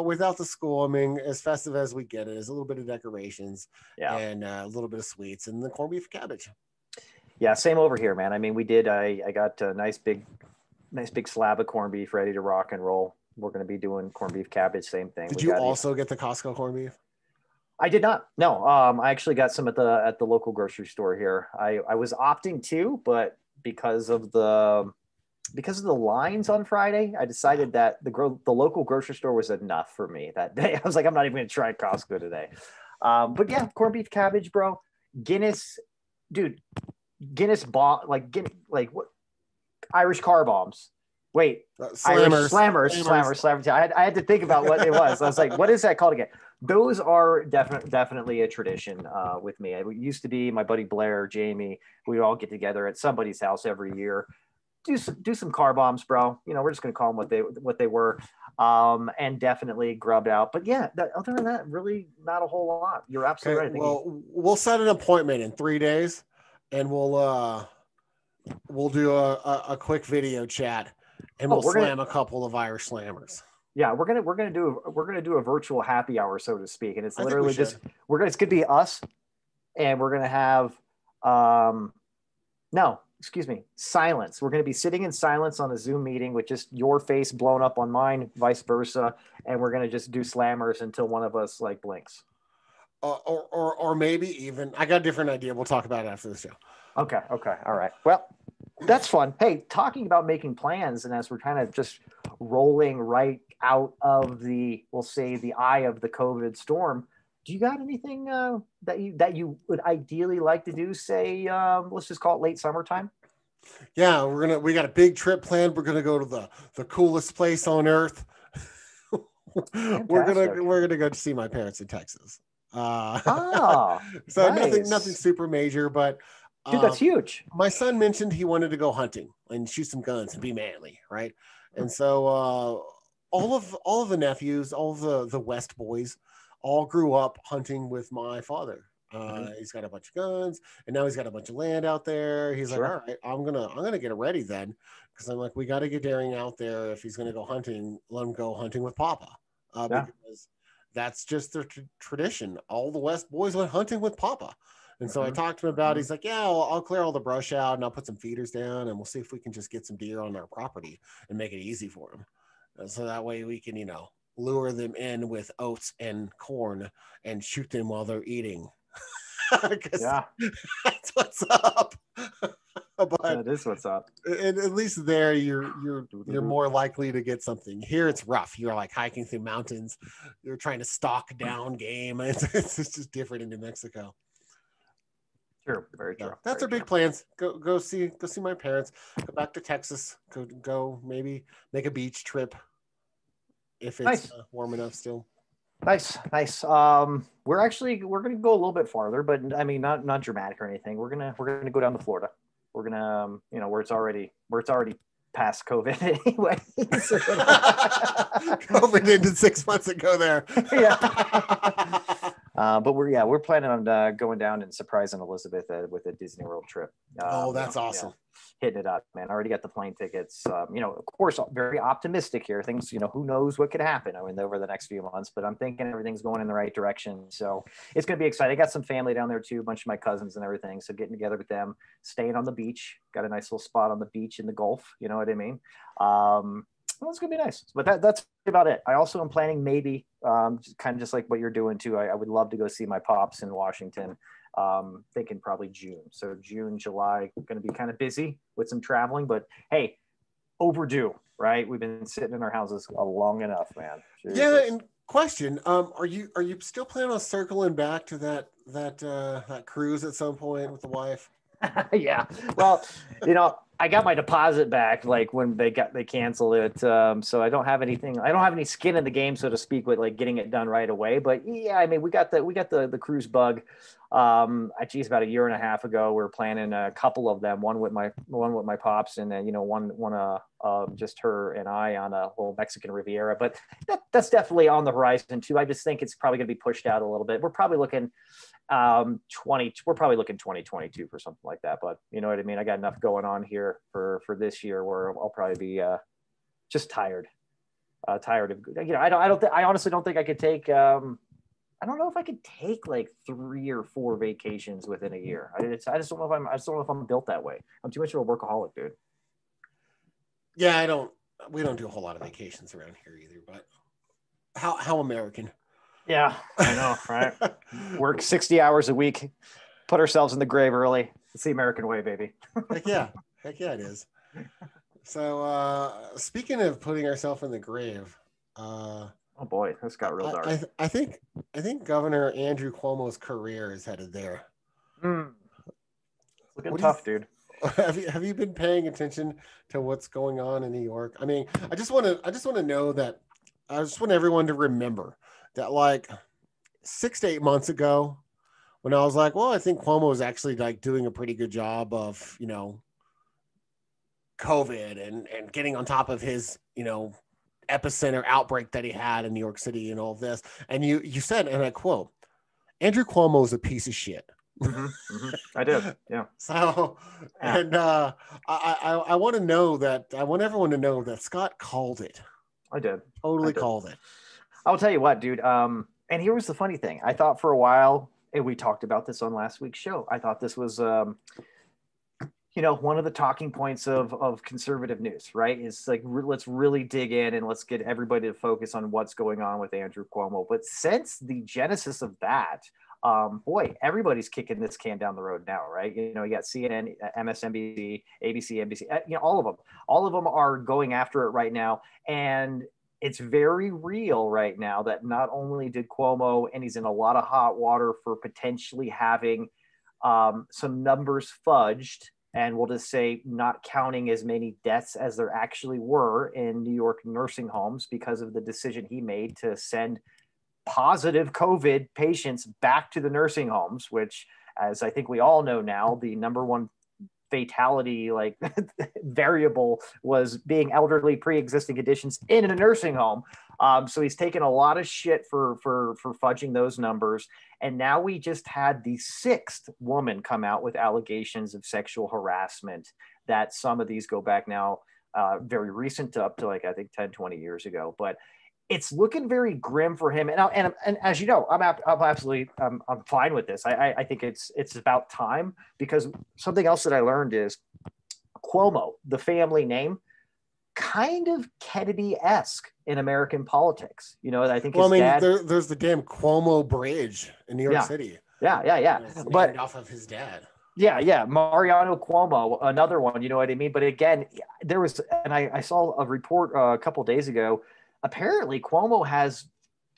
without the school, as festive as we get it, is a little bit of decorations and a little bit of sweets and the corned beef cabbage. Yeah, same over here, man. We did. I got a nice big slab of corned beef ready to rock and roll. We're going to be doing corned beef cabbage, same thing. Did you also get the Costco corned beef? I did not. No, I actually got some at the local grocery store here. I was opting to, but because of the lines on Friday, I decided that the local grocery store was enough for me that day. I was like, I'm not even going to try Costco today. But yeah, corned beef cabbage, bro. Guinness, dude. Guinness bomb, like what? Irish car bombs. Wait, slammers. I had to think about what it was. I was like, what is that called again? Those are definitely a tradition with me. It used to be my buddy Blair, Jamie. We'd all get together at somebody's house every year, do some car bombs, bro. We're just gonna call them what they were, and definitely grubbed out. But yeah, other than that, really not a whole lot. You're absolutely right. Well, we'll set an appointment in 3 days. And we'll do a quick video chat, and we'll slam a couple of Irish slammers. Yeah, we're gonna do a virtual happy hour, so to speak, and it's literally just it's gonna be us, and we're gonna have no, excuse me, silence. We're gonna be sitting in silence on a Zoom meeting with just your face blown up on mine, vice versa, and we're gonna just do slammers until one of us like blinks. Or maybe even I got a different idea. We'll talk about it after the show. Okay, all right. Well, that's fun. Hey, talking about making plans, and as we're kind of just rolling right out of we'll say the eye of the COVID storm, do you got anything that you would ideally like to do? Say, let's just call it late summertime. Yeah, we got a big trip planned. We're gonna go to the coolest place on earth. We're gonna go to see my parents in Texas. So nice. nothing super major, but dude, that's huge. My son mentioned he wanted to go hunting and shoot some guns and be manly, right? And so all of the nephews, all of the West boys, all grew up hunting with my father. He's got a bunch of guns, and now he's got a bunch of land out there. He's like, all right, I'm gonna get it ready then, because I'm like, we got to get Daring out there. If he's gonna go hunting, let him go hunting with Papa, because that's just their tradition. All the West boys went hunting with Papa. And so I talked to him about it. He's like, yeah, I'll clear all the brush out and I'll put some feeders down and we'll see if we can just get some deer on our property and make it easy for him. And so that way we can, lure them in with oats and corn and shoot them while they're eating. That's what's up. But that is what's up. And at least there you're more likely to get something. Here it's rough. You're like hiking through mountains. You're trying to stalk down game. It's just different in New Mexico. True, very true. That's our big plans. Go see my parents. Go back to Texas. Go maybe make a beach trip if it's warm enough still. Nice. We're gonna go a little bit farther, but I mean not dramatic or anything. We're gonna go down to Florida. We're gonna where it's already past COVID anyway. COVID ended 6 months ago there. But we're planning on going down and surprising Elizabeth with a Disney World trip. That's awesome. Hitting it up, man. I already got the plane tickets. Of course, very optimistic here. Things, who knows what could happen over the next few months, but I'm thinking everything's going in the right direction. So it's going to be exciting. I got some family down there too, a bunch of my cousins and everything. So getting together with them, staying on the beach, got a nice little spot on the beach in the Gulf. You know what I mean? Well, it's going to be nice, but that's about it. I also am planning maybe kind of just like what you're doing too. I would love to go see my pops in Washington. Thinking probably June. So June, July, going to be kind of busy with some traveling, but hey, overdue, right? We've been sitting in our houses long enough, man. Jesus. Yeah. And question, are you still planning on circling back to that cruise at some point with the wife? Yeah. Well, I got my deposit back like when they canceled it. So I don't have anything. I don't have any skin in the game, so to speak, with like getting it done right away. But yeah, I mean, we got the cruise bug. Geez, about a year and a half ago, we were planning a couple of them. One with my pops, and then one just her and I on a little Mexican Riviera. But that's definitely on the horizon too. I just think it's probably going to be pushed out a little bit. We're probably looking 2022 for something like that, but you know what I mean? I got enough going on here for this year where I'll probably be just tired of, I honestly don't think I could take I don't know if I could take like 3 or 4 vacations within a year. I just don't know if I'm built that way. I'm too much of a workaholic, dude. Yeah, we don't do a whole lot of vacations around here either, but how American. Yeah, I know, right? Work 60 hours a week, put ourselves in the grave early. It's the American way, baby. Heck yeah, it is. So, speaking of putting ourselves in the grave, oh boy, this got real dark. I think Governor Andrew Cuomo's career is headed there. Looking tough, dude. Have you been paying attention to what's going on in New York? I mean, I just want to know that. I just want everyone to remember that like 6 to 8 months ago, when I was like, well, I think Cuomo is actually like doing a pretty good job of, COVID and getting on top of his, epicenter outbreak that he had in New York City and all of this. And you said, and I quote, Andrew Cuomo is a piece of shit. I did. Yeah. So, Yeah. and I want to know that, I want everyone to know that Scott called it. I did. Totally called it. I'll tell you what, dude. And here was the funny thing. I thought for a while, and we talked about this on last week's show, I thought this was, one of the talking points of conservative news, right? Is like, let's really dig in and let's get everybody to focus on what's going on with Andrew Cuomo. But since the genesis of that, boy, everybody's kicking this can down the road now, right? You got CNN, MSNBC, ABC, NBC, all of them are going after it right now. And it's very real right now that not only did Cuomo, and he's in a lot of hot water for potentially having some numbers fudged, and we'll just say not counting as many deaths as there actually were in New York nursing homes because of the decision he made to send positive COVID patients back to the nursing homes, which, as I think we all know now, the number one fatality variable was being elderly pre-existing conditions in a nursing home. So he's taken a lot of shit for fudging those numbers. And now we just had the 6th woman come out with allegations of sexual harassment, that some of these go back now very recent, up to I think 10, 20 years ago. But it's looking very grim for him. And as you know, I'm absolutely I'm fine with this. I think it's about time, because something else that I learned is Cuomo, the family name, kind of Kennedy-esque in American politics. I think his dad. There's the damn Cuomo Bridge in New York City. Yeah. It's named off of his dad. Yeah. Mariano Cuomo, another one, you know what I mean? But again, there was, and I saw a report a couple of days ago. Apparently, Cuomo has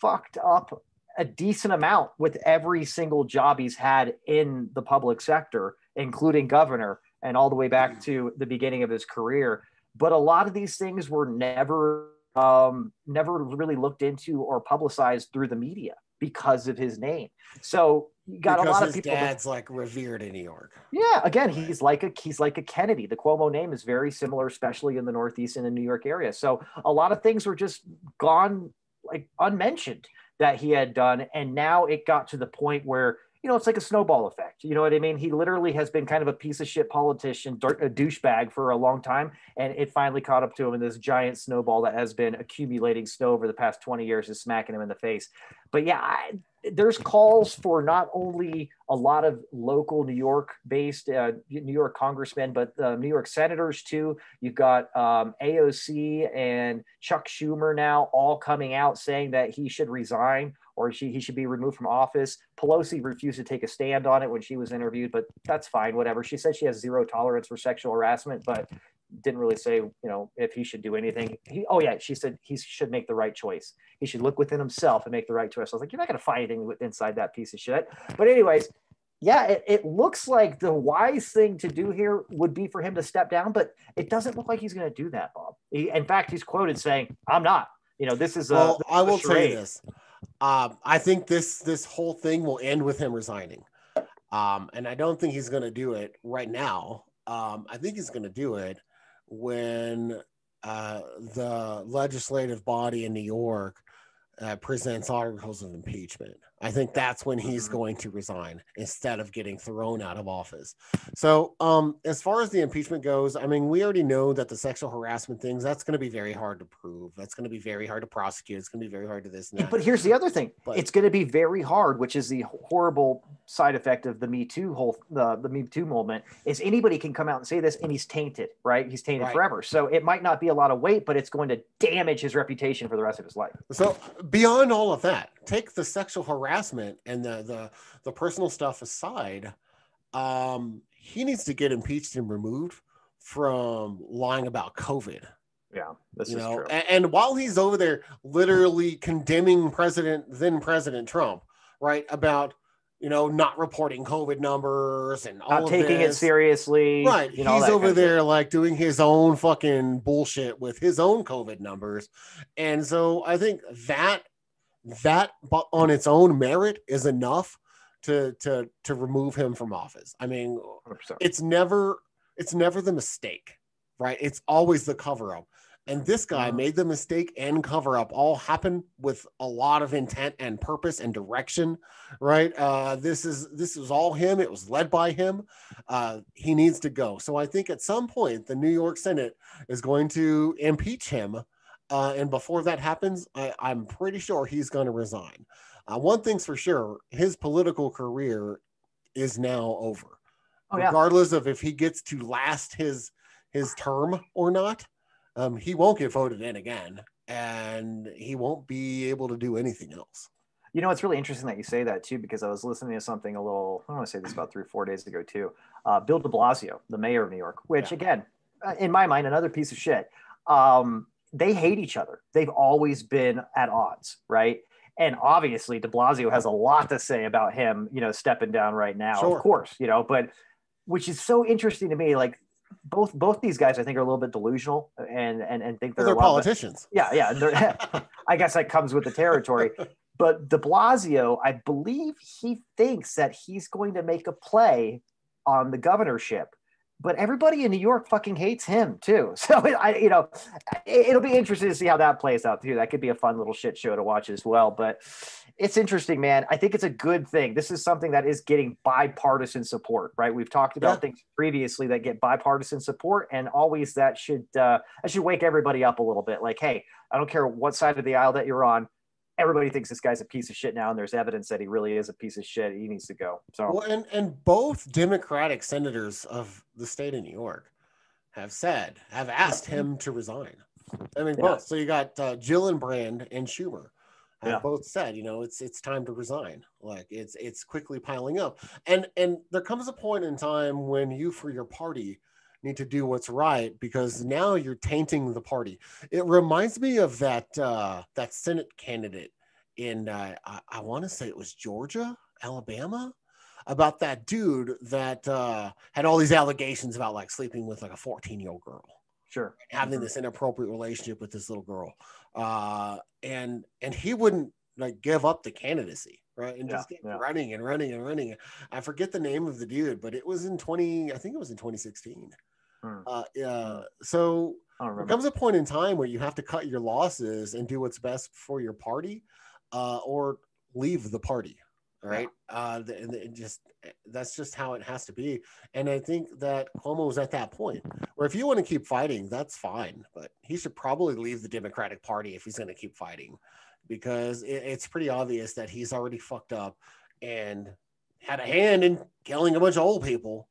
fucked up a decent amount with every single job he's had in the public sector, including governor, and all the way back to the beginning of his career. But a lot of these things were never really looked into or publicized through the media because of his name. So you got a lot of people. His dad's revered in New York. Yeah, again, he's like a Kennedy. The Cuomo name is very similar, especially in the Northeast and the New York area. So a lot of things were just gone unmentioned that he had done, and now it got to the point where it's like a snowball effect. You know what I mean? He literally has been kind of a piece of shit politician, a douchebag for a long time. And it finally caught up to him, and this giant snowball that has been accumulating snow over the past 20 years is smacking him in the face. But yeah, there's calls for not only a lot of local New York-based New York congressmen, but New York senators too. You've got AOC and Chuck Schumer now all coming out saying that he should resign, or he should be removed from office. Pelosi refused to take a stand on it when she was interviewed, but that's fine, whatever. She said she has zero tolerance for sexual harassment, but didn't really say, if he should do anything. She said he should make the right choice. He should look within himself and make the right choice. I was like, you're not going to find anything inside that piece of shit. But anyways, yeah, it looks like the wise thing to do here would be for him to step down, but it doesn't look like he's going to do that, Bob. In fact, he's quoted saying, I'm not. This is I will tell you this. I think this whole thing will end with him resigning. And I don't think he's going to do it right now. I think he's going to do it when the legislative body in New York presents articles of impeachment. I think that's when he's going to resign instead of getting thrown out of office. So as far as the impeachment goes, I mean, we already know that the sexual harassment things, that's going to be very hard to prove. That's going to be very hard to prosecute. It's going to be very hard to this and that. But here's the other thing. It's going to be very hard, which is the horrible side effect of the Me Too the Me Too movement, is anybody can come out and say this and he's tainted, right? He's tainted forever. So it might not be a lot of weight, but it's going to damage his reputation for the rest of his life. So beyond all of that, take the sexual harassment and the personal stuff aside, he needs to get impeached and removed from lying about COVID. Yeah, this is true. And while he's over there literally condemning then President Trump, right, about not reporting COVID numbers and all not taking it seriously. Right. He's over there doing his own fucking bullshit with his own COVID numbers. And so I think that on its own merit is enough to remove him from office. I mean, 100%. it's never the mistake, right? It's always the cover up. And this guy made the mistake and cover up all happen with a lot of intent and purpose and direction, right? This was all him. It was led by him. He needs to go. So I think at some point the New York Senate is going to impeach him. And before that happens, I'm pretty sure he's going to resign. One thing's for sure, his political career is now over. Regardless of if he gets to last his term or not. He won't get voted in again, and he won't be able to do anything else. You know, it's really interesting that you say that too, because I was listening to something I want to say this about 3 or 4 days ago too. Bill de Blasio, the mayor of New York, which again, in my mind, another piece of shit. They hate each other. They've always been at odds, right? And obviously de Blasio has a lot to say about him, stepping down right now, of course, but which is so interesting to me. Like, both these guys, I think, are a little bit delusional and think they're politicians. Yeah. I guess that comes with the territory. But de Blasio, I believe he thinks that he's going to make a play on the governorship. But everybody in New York fucking hates him too. So it'll be interesting to see how that plays out too. That could be a fun little shit show to watch as well. But it's interesting, man. I think it's a good thing. This is something that is getting bipartisan support, right? We've talked about things previously that get bipartisan support, and always that should wake everybody up a little bit. Like, hey, I don't care what side of the aisle that you're on. Everybody thinks this guy's a piece of shit now, and there's evidence that he really is a piece of shit. He needs to go. So, well, and both Democratic senators of the state of New York have asked him to resign. I mean, both. So you got Gillibrand and Schumer have both said, it's time to resign. Like it's quickly piling up, and there comes a point in time when you, for your party, need to do what's right, because now you're tainting the party. It reminds me of that Senate candidate in I want to say it was Georgia, Alabama, about that dude that had all these allegations about like sleeping with like a 14-year-old girl. Sure. Having this inappropriate relationship with this little girl. And he wouldn't like give up the candidacy. Right. And just keep running and running and running. I forget the name of the dude, but it was in 2016. So there comes a point in time where you have to cut your losses and do what's best for your party, or leave the party. All right. That's just how it has to be. And I think that Cuomo was at that point where if you want to keep fighting, that's fine, but he should probably leave the Democratic Party if he's going to keep fighting, because it's pretty obvious that he's already fucked up and had a hand in killing a bunch of old people.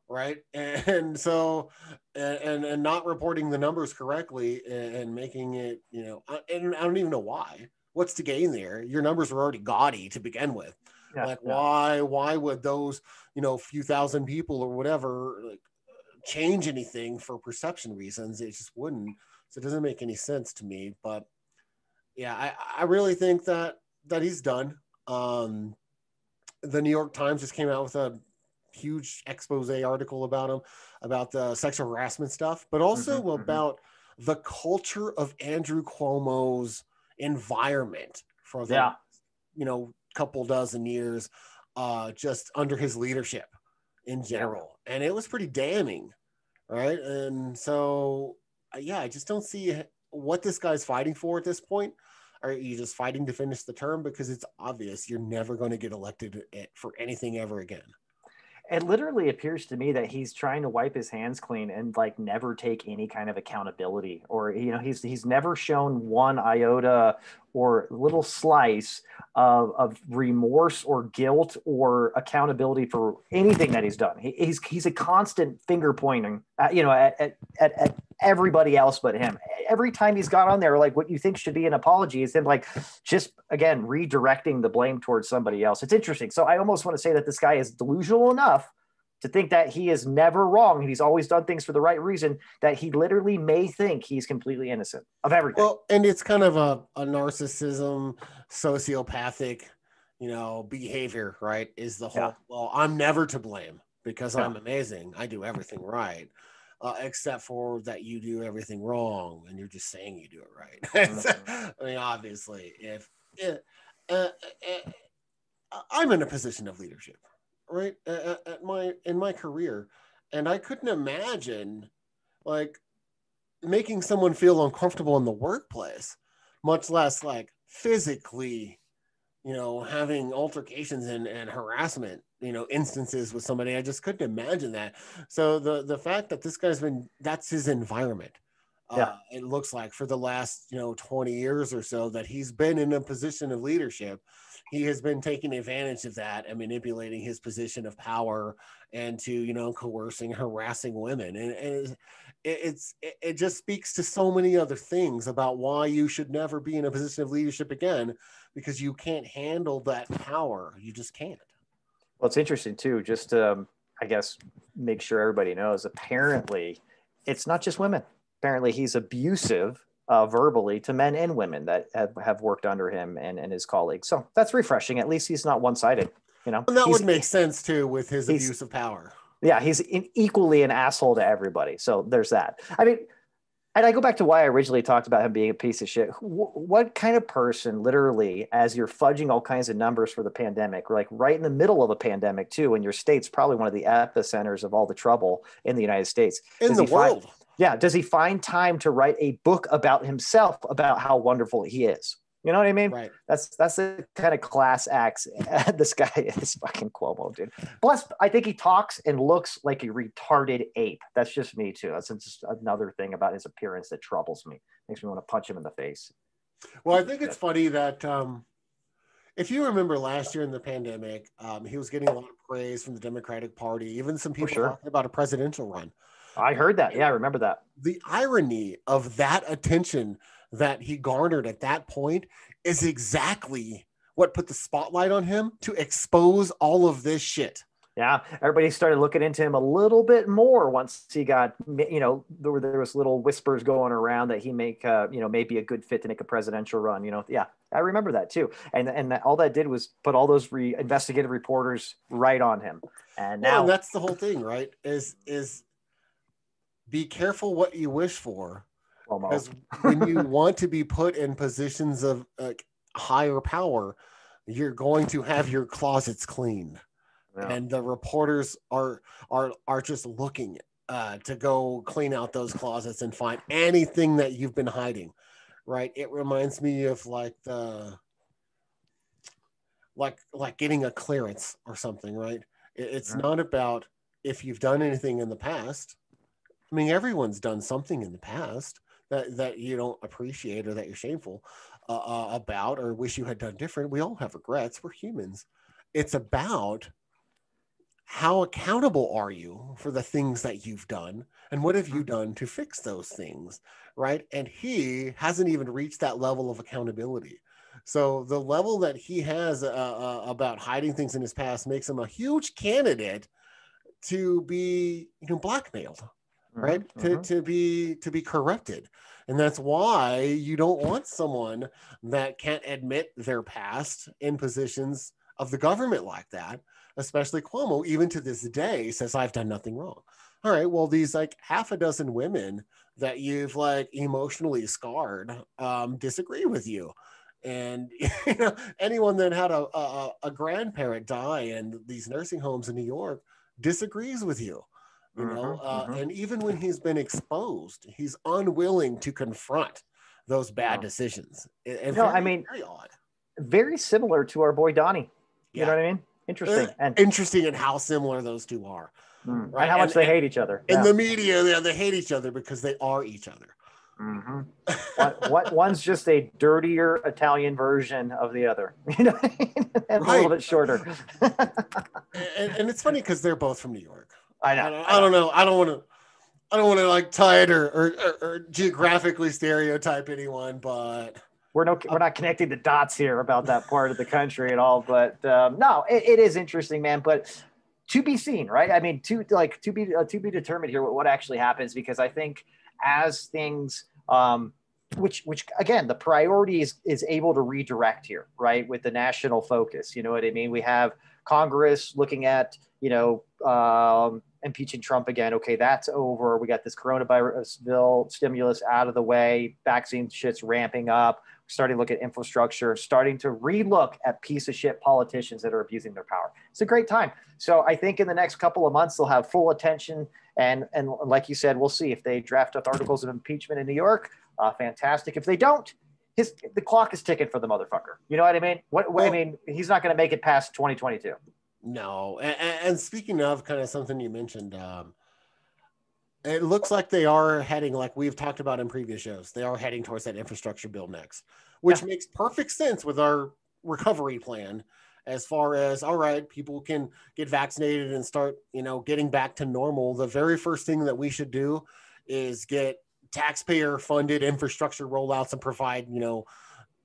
Right. And so, and not reporting the numbers correctly and making it, and I don't even know why. What's to gain there? Your numbers were already gaudy to begin with. Why would those, few thousand people or whatever change anything for perception reasons? It just wouldn't. So it doesn't make any sense to me. But yeah, I really think that he's done. The New York Times just came out with a huge expose article about him, about the sexual harassment stuff, but also about the culture of Andrew Cuomo's environment for the couple dozen years, just under his leadership in general. And it was pretty damning, right? And so I just don't see what this guy's fighting for at this point. Are you just fighting to finish the term? Because it's obvious you're never going to get elected for anything ever again. It literally appears to me that he's trying to wipe his hands clean and like never take any kind of accountability, or he's never shown one iota or little slice of remorse or guilt or accountability for anything that he's done. He's a constant finger pointing at everybody else but him. Every time he's got on there, like what you think should be an apology is him like just again redirecting the blame towards somebody else. It's interesting. So I almost want to say that this guy is delusional enough to think that he is never wrong. He's always done things for the right reason, that he literally may think he's completely innocent of everything. Well, and it's kind of a narcissism, sociopathic, behavior, right? Is the whole, well, I'm never to blame because I'm amazing. I do everything right. Except for that you do everything wrong and you're just saying you do it right. I mean, obviously, I'm in a position of leadership, right? In my career, and I couldn't imagine, like, making someone feel uncomfortable in the workplace, much less like physically, having altercations and harassment, instances with somebody. I just couldn't imagine that. So the fact that this guy's that's his environment. Yeah. It looks like for the last, 20 years or so that he's been in a position of leadership. He has been taking advantage of that and manipulating his position of power and to, coercing, harassing women. And it just speaks to so many other things about why you should never be in a position of leadership again, because you can't handle that power. You just can't. Well, it's interesting too, just to, I guess, make sure everybody knows, apparently it's not just women. Apparently he's abusive verbally to men and women that have worked under him and his colleagues. So that's refreshing. At least he's not one-sided, And that would make sense too with his abuse of power. Yeah, he's equally an asshole to everybody. So there's that. I mean, and I go back to why I originally talked about him being a piece of shit. What kind of person, literally, as you're fudging all kinds of numbers for the pandemic, like right in the middle of a pandemic too, and your state's probably one of the epicenters of all the trouble in the United States. In the world. Does he find time to write a book about himself, about how wonderful he is? You know what I mean? Right. That's the kind of class acts this guy is, fucking Cuomo, dude. Plus, I think he talks and looks like a retarded ape. That's just me too. That's just another thing about his appearance that troubles me. Makes me want to punch him in the face. Well, I think it's funny that if you remember last year in the pandemic, he was getting a lot of praise from the Democratic Party, even some people talking about a presidential run. I heard that. Yeah, I remember that. The irony of that attention that he garnered at that point is exactly what put the spotlight on him to expose all of this shit. Yeah, everybody started looking into him a little bit more once he got, there was little whispers going around that he may be a good fit to make a presidential run. Yeah, I remember that too. And all that did was put all those investigative reporters right on him. And now that's the whole thing, right? Is be careful what you wish for, because when you want to be put in positions of higher power, you're going to have your closets cleaned. Yeah. And the reporters are just looking to go clean out those closets and find anything that you've been hiding, right? It reminds me of like getting a clearance or something, right? It's not about if you've done anything in the past. I mean, everyone's done something in the past that you don't appreciate or that you're shameful about or wish you had done different. We all have regrets. We're humans. It's about how accountable are you for the things that you've done, and what have you done to fix those things, right? And he hasn't even reached that level of accountability. So the level that he has about hiding things in his past makes him a huge candidate to be blackmailed. Right. Mm-hmm. To be corrupted. And that's why you don't want someone that can't admit their past in positions of the government like that, especially Cuomo, even to this day says, I've done nothing wrong. All right. Well, these like half a dozen women that you've like emotionally scarred disagree with you. And anyone that had a grandparent die in these nursing homes in New York disagrees with you. And even when he's been exposed, he's unwilling to confront those bad decisions. And very odd. Very similar to our boy Donnie. You know what I mean? Interesting. Interesting in how similar those two are. Right? And how much they hate each other. In the media, they hate each other because they are each other. One's just a dirtier Italian version of the other. And a little bit shorter. and it's funny because they're both from New York. I know. I don't know. I don't want to like tie it or geographically stereotype anyone, but we're not connecting the dots here about that part of the country at all. But no, it is interesting, man. But to be seen, right? I mean, to be determined here what actually happens, because I think as things, which again, the priority is able to redirect here, right? With the national focus, you know what I mean? We have Congress looking at, impeaching Trump again. Okay, that's over. We got this coronavirus bill stimulus out of the way. Vaccine shit's ramping up. starting to look at infrastructure, starting to relook at piece of shit politicians that are abusing their power. It's a great time. So I think in the next couple of months, they'll have full attention. And like you said, we'll see if they draft up articles of impeachment in New York. Fantastic. If they don't, the clock is ticking for the motherfucker. You know what I mean? I mean, he's not going to make it past 2022. No. And speaking of kind of something you mentioned, it looks like they are heading, like we've talked about in previous shows, they are heading towards that infrastructure bill next, which makes perfect sense with our recovery plan. As far as, all right, people can get vaccinated and start, getting back to normal. The very first thing that we should do is get taxpayer funded infrastructure rollouts and provide,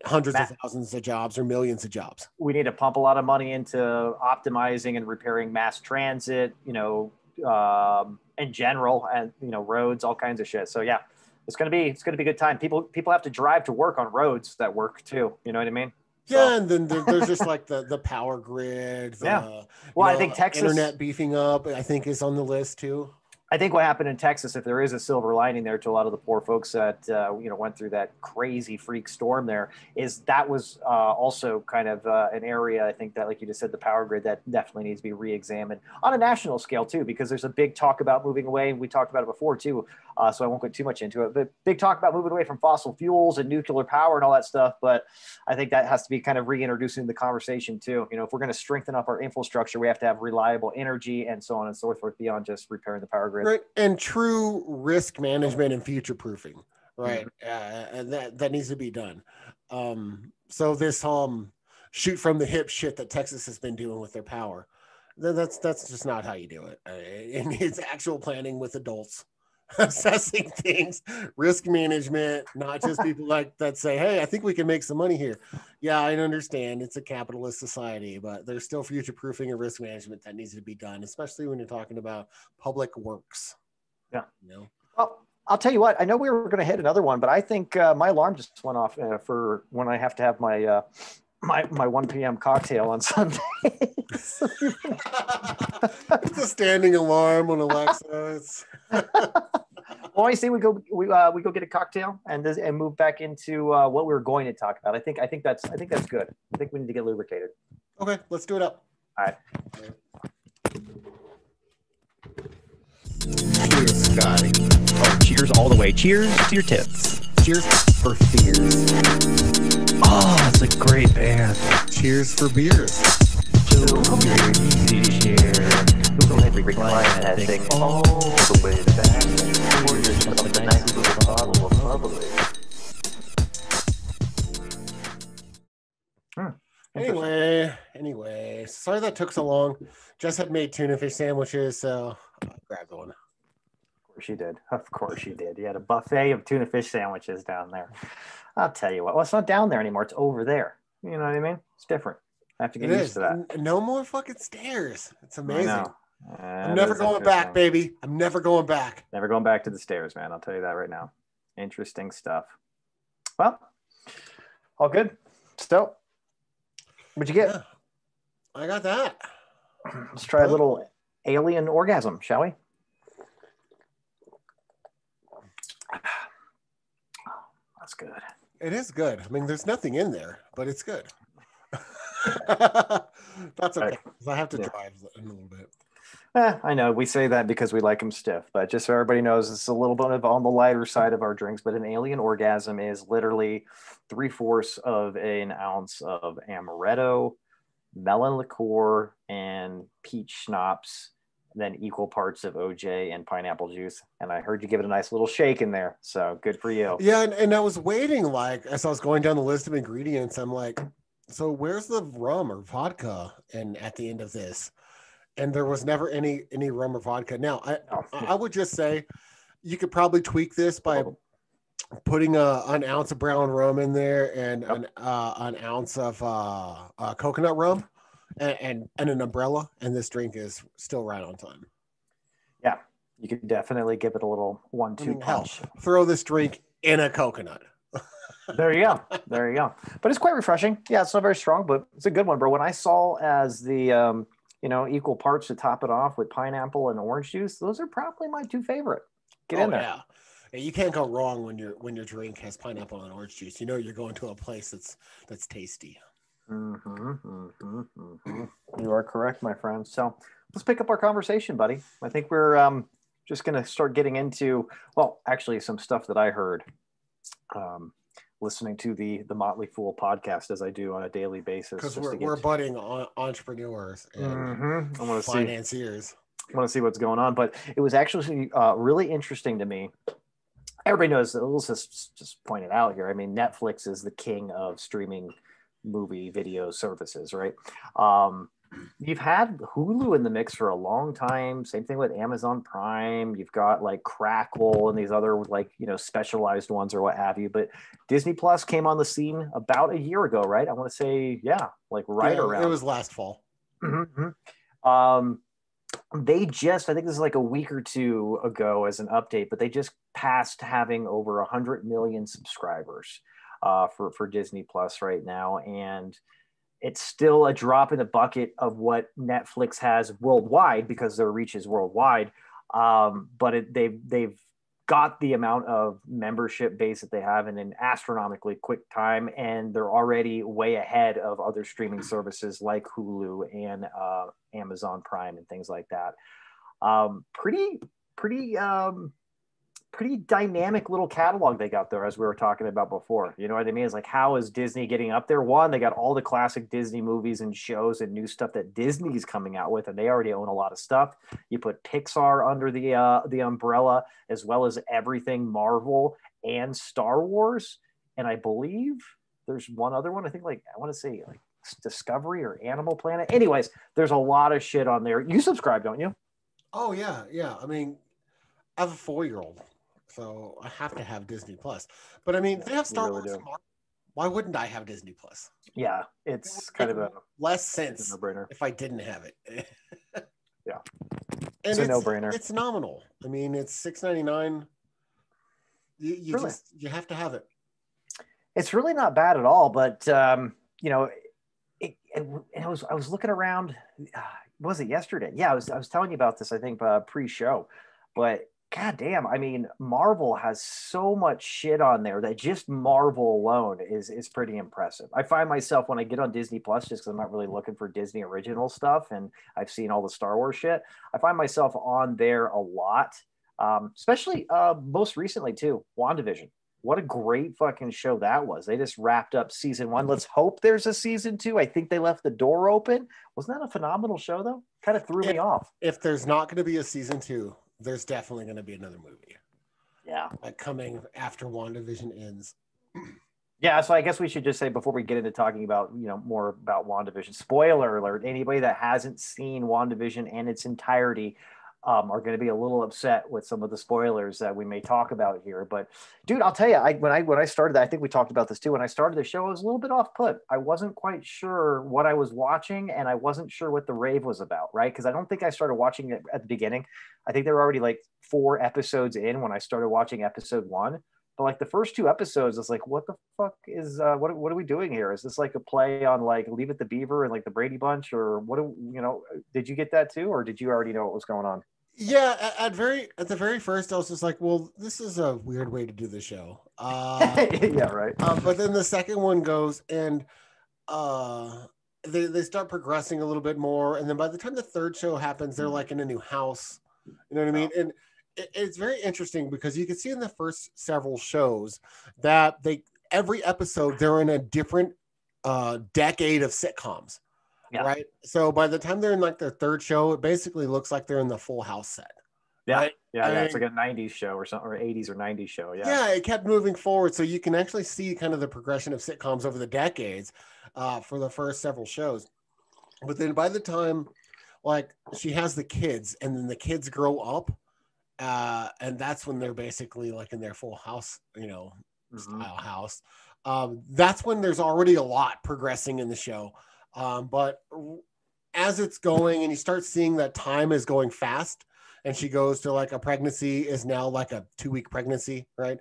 hundreds of thousands of jobs or millions of jobs. We need to pump a lot of money into optimizing and repairing mass transit, in general, and roads, all kinds of shit. So yeah, it's gonna be a good time. People have to drive to work on roads that work too. You know what I mean? Yeah, and then there's just like the power grid. Well, I think Texas internet beefing up, I think, is on the list too. I think what happened in Texas, if there is a silver lining there to a lot of the poor folks that went through that crazy freak storm there, is that was also kind of an area, I think, that, like you just said, the power grid, that definitely needs to be re-examined on a national scale too, because there's a big talk about moving away. We talked about it before too, so I won't go too much into it. But big talk about moving away from fossil fuels and nuclear power and all that stuff. But I think that has to be kind of reintroducing the conversation too. If we're going to strengthen up our infrastructure, we have to have reliable energy and so on and so forth beyond just repairing the power grid. Right. And true risk management and future proofing, right? And that needs to be done. So this shoot from the hip shit that Texas has been doing with their power, that's just not how you do it. And it's actual planning with adults, assessing things, risk management, not just people like that say, hey, I think we can make some money here. Yeah, I understand it's a capitalist society, but there's still future proofing and risk management that needs to be done, especially when you're talking about public works. Yeah. Well, I'll tell you what, I know we were going to hit another one, but I think my alarm just went off for when I have to have my my 1 p.m. cocktail on Sunday. It's a standing alarm on Alexa. Well, I say we go get a cocktail and move back into what we were going to talk about. I think that's good. I think we need to get lubricated. Okay, let's do it up. All right. Cheers, Scotty. Oh, cheers all the way. Cheers to your tits. Cheers for fears. Oh, that's a great band. Cheers for beers. Cheers. Recline that thing all the way back. With a nice little bottle of bubbly. Anyway, sorry that took so long. Jess had made tuna fish sandwiches, so I grabbed one. Of course she did. You had a buffet of tuna fish sandwiches down there. I'll tell you what. Well, it's not down there anymore. It's over there. You know what I mean? It's different. I have to get used to that. No more fucking stairs. It's amazing. I'm never going back, baby. I'm never going back. Never going back to the stairs, man. I'll tell you that right now. Interesting stuff. Well, all good. So, what'd you get? Yeah, I got that. Let's try a little Alien Orgasm, shall we? That's good. It is good. I mean, there's nothing in there, but it's good. That's okay. I have to drive in a little bit. I know we say that because we like them stiff, but just so everybody knows, it's a little bit of on the lighter side of our drinks. But an Alien Orgasm is literally 3/4 of an ounce of amaretto, melon liqueur, and peach schnapps, then equal parts of OJ and pineapple juice. And I heard you give it a nice little shake in there, so good for you. Yeah, and I was waiting, like, as I was going down the list of ingredients, I'm like, so where's the rum or vodka? And at the end of this, and there was never any rum or vodka. Now, I would just say you could probably tweak this by putting an ounce of brown rum in there and an ounce of coconut rum and an umbrella, and this drink is still right on time. Yeah, you could definitely give it a little 1-2 punch. Throw this drink in a coconut. There you go. But it's quite refreshing. Yeah, it's not very strong, but it's a good one, bro. When I saw as the equal parts to top it off with pineapple and orange juice, those are probably my two favorite. Get in there. Yeah, you can't go wrong when your drink has pineapple and orange juice. You know you're going to a place that's tasty. You are correct, my friend. So let's pick up our conversation, buddy. I think we're just going to start getting into, well, actually, some stuff that I heard listening to the Motley Fool podcast as I do on a daily basis. Because we're budding entrepreneurs and financiers. I want to see what's going on, but it was actually really interesting to me. Everybody knows that. Let's just point it out here. I mean, Netflix is the king of streaming movie video services, right? You've had Hulu in the mix for a long time. Same thing with Amazon Prime. You've got like Crackle and these other like, specialized ones or what have you. But Disney Plus came on the scene about a year ago, right? I want to say, around. It was last fall. Mm-hmm. They just, I think this is like a week or two ago as an update, but they just passed having over 100 million subscribers for Disney Plus right now. And it's still a drop in the bucket of what Netflix has worldwide because their reach is worldwide. But they've got the amount of membership base that they have in an astronomically quick time. And they're already way ahead of other streaming services like Hulu and Amazon Prime and things like that. Pretty dynamic little catalog they got there, as we were talking about before. You know what I mean? It's like, how is Disney getting up there? One, they got all the classic Disney movies and shows and new stuff that Disney's coming out with, and they already own a lot of stuff. You put Pixar under the umbrella, as well as everything Marvel and Star Wars. And I believe there's one other one. I think I want to say like Discovery or Animal Planet. Anyways, there's a lot of shit on there. You subscribe, don't you? Oh yeah. I mean, I have a 4-year-old. So I have to have Disney Plus. But I mean, they have Star Wars. Why wouldn't I have Disney Plus? Yeah, it's kind of a less sense no-brainer if I didn't have it. Yeah, it's a no-brainer. It's nominal. I mean, it's $6.99. You really? You have to have it. It's really not bad at all. But I was looking around. Was it yesterday? Yeah, I was telling you about this. I think pre-show, but. God damn, I mean, Marvel has so much shit on there that just Marvel alone is pretty impressive. I find myself when I get on Disney Plus, just because I'm not really looking for Disney original stuff and I've seen all the Star Wars shit, I find myself on there a lot, especially most recently too, WandaVision. What a great fucking show that was. They just wrapped up season 1. Let's hope there's a season 2. I think they left the door open. Wasn't that a phenomenal show though? Kind of threw me off. If there's not going to be a season 2, there's definitely going to be another movie. Yeah. Like coming after WandaVision ends. Yeah, so I guess we should just say before we get into talking about, more about WandaVision, spoiler alert, anybody that hasn't seen WandaVision and its entirety are going to be a little upset with some of the spoilers that we may talk about here. But dude, I'll tell you, when I started, I think we talked about this too. When I started the show, I was a little bit off put. I wasn't quite sure what I was watching, and I wasn't sure what the rave was about, right? Because I don't think I started watching it at the beginning. I think there were already like 4 episodes in when I started watching episode 1. But like the first 2 episodes, it's like, what the fuck is what are we doing here? Is this like a play on like Leave It to Beaver and like the Brady Bunch, or what? Did you get that too, or did you already know what was going on? Yeah, at the very first, I was just like, well, this is a weird way to do the show. Yeah, right. But then the second one goes, and they start progressing a little bit more, and then by the time the third show happens, they're like in a new house. You know what I mean? And it's very interesting because you can see in the first several shows that every episode they're in a different decade of sitcoms. Yeah. Right. So by the time they're in like their third show, it basically looks like they're in the Full House set. Yeah. Right? Yeah. It's like a 90s show or something, or 80s or 90s show. Yeah. Yeah. It kept moving forward. So you can actually see kind of the progression of sitcoms over the decades for the first several shows. But then by the time like she has the kids and then the kids grow up and that's when they're basically like in their Full House, style house. That's when there's already a lot progressing in the show. But as it's going and you start seeing that time is going fast and she goes to like a pregnancy is now like a 2-week pregnancy, right?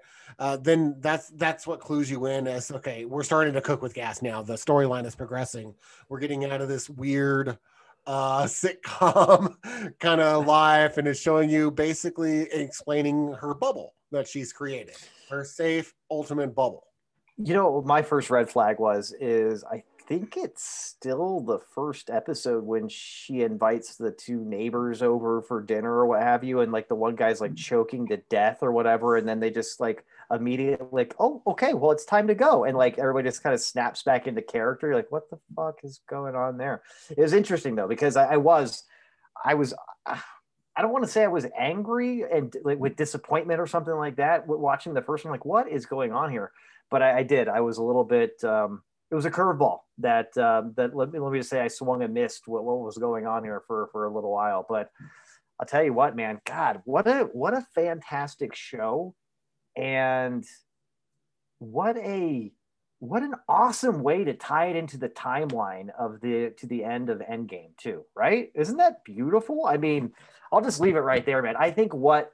Then that's what clues you in as, okay, we're starting to cook with gas now. The storyline is progressing. We're getting out of this weird sitcom kind of life, and it's showing you basically explaining her bubble, that she's created, her safe ultimate bubble. You know what my first red flag is I think it's still the first episode when she invites the two neighbors over for dinner or what have you, and like the one guy's like choking to death or whatever, and then they just like immediately like, oh, okay, well it's time to go, and like everybody just kind of snaps back into character. You're like, what the fuck is going on there? It was interesting though, because I was I don't want to say I was angry and like with disappointment or something like that watching the first one. Like, what is going on here? But I did. I was a little bit. It was a curveball that let me just say I swung and missed what was going on here for a little while. But I'll tell you what, man. God, what a fantastic show, and what an awesome way to tie it into the timeline of to the end of Endgame too. Right? Isn't that beautiful? I mean, I'll just leave it right there, man. I think what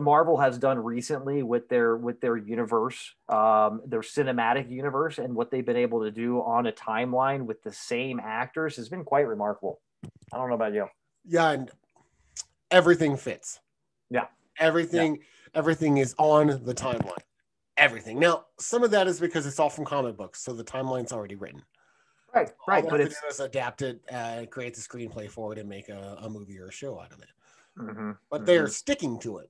Marvel has done recently with their universe, their cinematic universe, and what they've been able to do on a timeline with the same actors has been quite remarkable. I don't know about you. Yeah, and everything fits. Yeah. Everything is on the timeline. Everything. Now, some of that is because it's all from comic books, so the timeline's already written. Right. But it's adapted, create the screenplay for it, and make a movie or a show out of it. Mm-hmm. But they're sticking to it.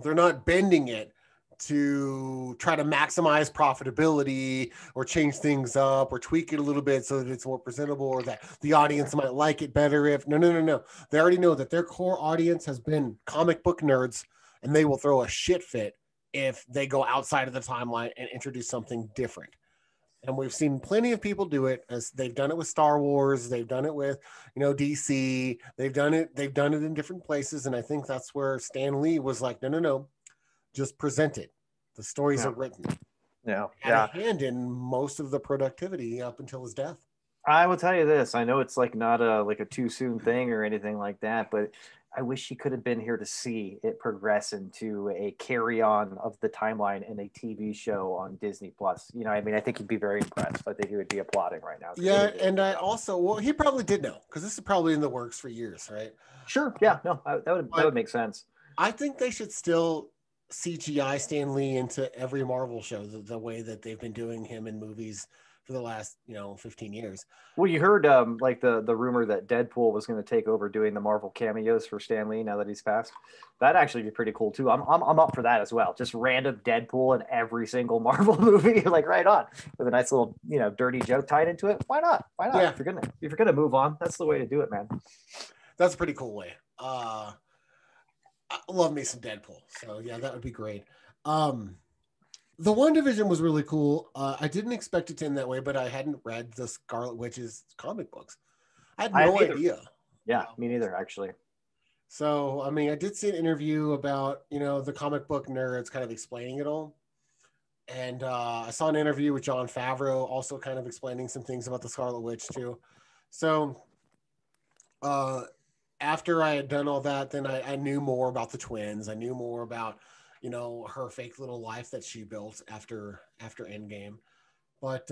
They're not bending it to try to maximize profitability or change things up or tweak it a little bit so that it's more presentable or that the audience might like it better if no. They already know that their core audience has been comic book nerds, and they will throw a shit fit if they go outside of the timeline and introduce something different. And we've seen plenty of people do it, as they've done it with Star Wars. They've done it with, DC. They've done it in different places. And I think that's where Stan Lee was like, no, just present it. The stories are written. Yeah. Had a hand in most of the productivity up until his death. I will tell you this. I know it's like not a too soon thing or anything like that, but I wish he could have been here to see it progress into a carry on of the timeline in a TV show on Disney Plus. I think he'd be very impressed. I think he would be applauding right now. Yeah. And I also, he probably did know, because this is probably in the works for years, right? Sure. Yeah. No, that would make sense. I think they should still CGI Stan Lee into every Marvel show the way that they've been doing him in movies for the last 15 years. Well, you heard like the rumor that Deadpool was going to take over doing the Marvel cameos for Stan Lee now that he's passed. That'd actually be pretty cool too. I'm up for that as well. Just random Deadpool in every single Marvel movie, like right on, with a nice little dirty joke tied into it. Why not? Yeah. If you're gonna move on, that's the way to do it, man. That's a pretty cool way. I love me some Deadpool. So yeah, that would be great. The WandaVision was really cool. I didn't expect it to end that way, but I hadn't read the Scarlet Witch's comic books. I had no idea. Yeah, me neither, actually. So, I did see an interview about, the comic book nerds kind of explaining it all. And I saw an interview with Jon Favreau also kind of explaining some things about the Scarlet Witch too. So, after I had done all that, then I knew more about the twins. I knew more about her fake little life that she built after Endgame. But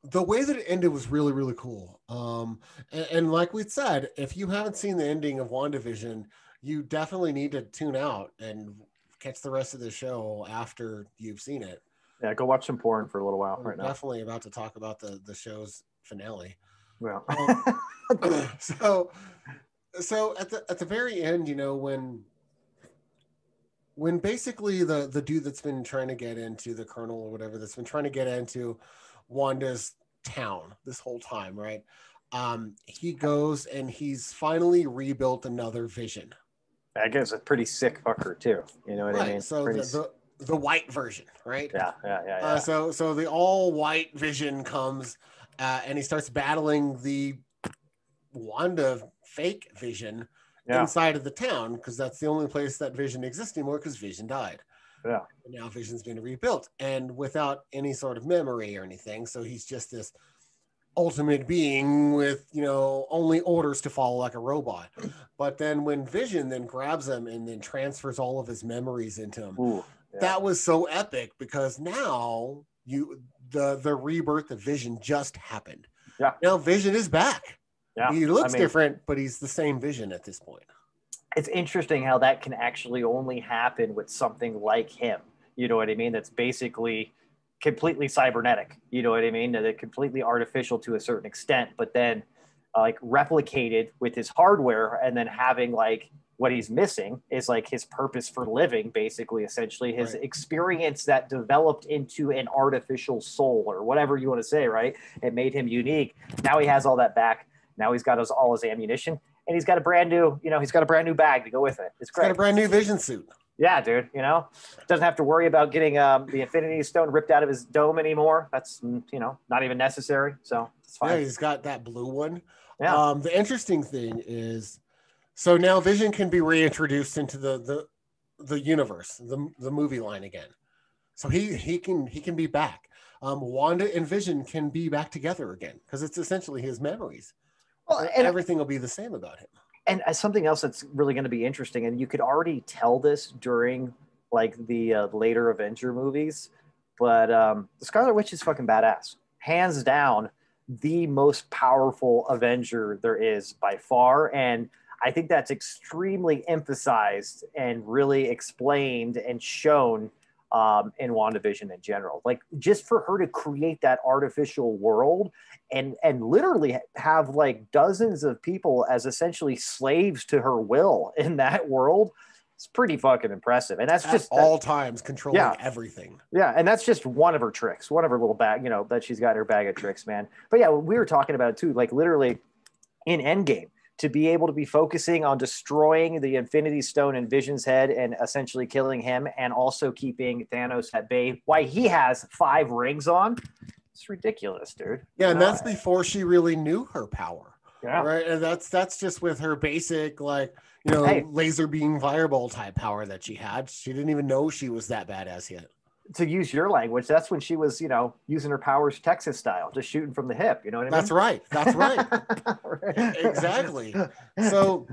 the way that it ended was really, really cool. And like we said, if you haven't seen the ending of WandaVision, you definitely need to tune out and catch the rest of the show after you've seen it. Yeah, go watch some porn for a little while right now. Definitely about to talk about the show's finale. Well, so at the very end, when basically the dude that's been trying to get into the colonel or whatever that's been trying to get into Wanda's town this whole time, right? He goes and he's finally rebuilt another Vision. I guess a pretty sick fucker too. You know what I mean? So the white version, right? Yeah. So the all white Vision comes and he starts battling the Wanda fake Vision inside of the town, because that's the only place that Vision exists anymore, because Vision died. Yeah. And now Vision's been rebuilt and without any sort of memory or anything. So he's just this ultimate being with, only orders to follow like a robot. But then when Vision then grabs him and then transfers all of his memories into him, that was so epic, because now the rebirth of Vision just happened. Yeah. Now Vision is back. Yeah. He looks different, but he's the same Vision at this point. it's interesting how that can actually only happen with something like him. You know what I mean? That's basically completely cybernetic. You know what I mean? That it's completely artificial to a certain extent, but then like replicated with his hardware, and then having like what he's missing is like his purpose for living, basically, essentially his experience that developed into an artificial soul or whatever you want to say, right? It made him unique. Now he has all that back. Now he's got all his ammunition, and he's got a brand new, he's got a brand new bag to go with it. It's great. He's got a brand new vision suit. Yeah, dude, doesn't have to worry about getting the Infinity Stone ripped out of his dome anymore. That's, not even necessary. So it's fine. Yeah, he's got that blue one. Yeah. The interesting thing is, so now Vision can be reintroduced into the universe, the movie line again. So he can be back. Wanda and Vision can be back together again because it's essentially his memories. Well, and everything will be the same about him. And something else that's really going to be interesting, and you could already tell this during like the later Avenger movies, but the Scarlet Witch is fucking badass. Hands down, the most powerful Avenger there is by far. And I think that's extremely emphasized and really explained and shown in WandaVision in general. Like, just for her to create that artificial world and literally have like dozens of people as essentially slaves to her will in that world, it's pretty fucking impressive. And that's at just all times controlling everything. Yeah, and that's just one of her tricks, one of her little bag, that she's got in her bag of tricks, man. But yeah, we were talking about it too, like literally in Endgame, to be able to be focusing on destroying the Infinity Stone in Vision's head and essentially killing him, and also keeping Thanos at bay while he has 5 rings on. It's ridiculous, dude. Yeah, and that's before she really knew her power. Yeah. Right. And that's just with her basic, like, laser beam fireball type power that she had. She didn't even know she was that badass yet. To use your language, that's when she was, using her powers Texas style, just shooting from the hip. You know what I mean? That's right. That's right. Exactly. So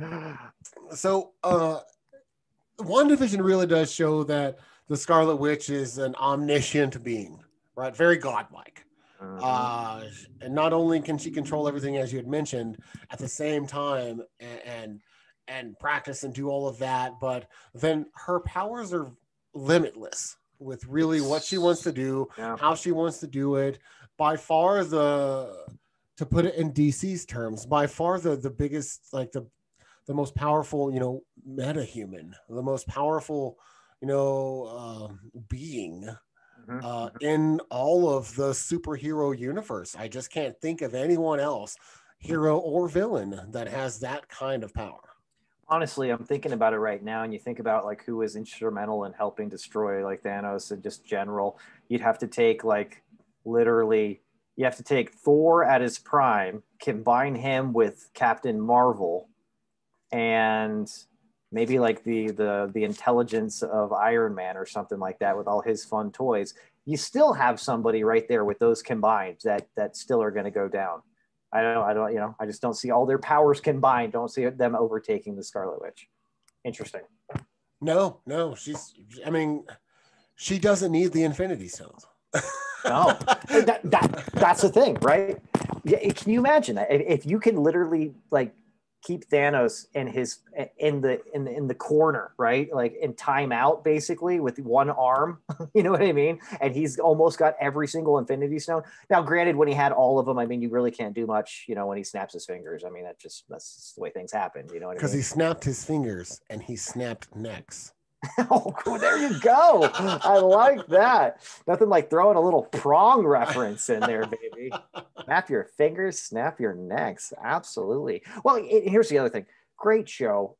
WandaVision really does show that the Scarlet Witch is an omniscient being, right? Very godlike. And not only can she control everything, as you had mentioned, at the same time and practice and do all of that, but then her powers are limitless with really what she wants to do, how she wants to do it. By far to put it in DC's terms, by far the biggest, like the most powerful, metahuman, the most powerful, being in all of the superhero universe. I just can't think of anyone else, hero or villain, that has that kind of power. Honestly, I'm thinking about it right now, and you think about like who was instrumental in helping destroy like Thanos and just general. You'd have to take you have to take Thor at his prime, combine him with Captain Marvel, and maybe like the intelligence of Iron Man or something like that with all his fun toys. You still have somebody right there with those combined that still are going to go down. I just don't see all their powers combined. Don't see them overtaking the Scarlet Witch. Interesting. No, she doesn't need the Infinity Stones. No, that's the thing, right? Yeah, can you imagine that if you can literally like keep Thanos in the corner, right? Like in timeout, basically with one arm, you know what I mean? And he's almost got every single Infinity Stone. Now, granted, when he had all of them, I mean, you really can't do much, when he snaps his fingers. I mean, that's just the way things happen, you know what I mean? Because he snapped his fingers and he snapped necks. Oh, cool. There you go. I like that. Nothing like throwing a little prong reference in there, baby. Snap your fingers, snap your necks. Absolutely. Well, here's the other thing. Great show.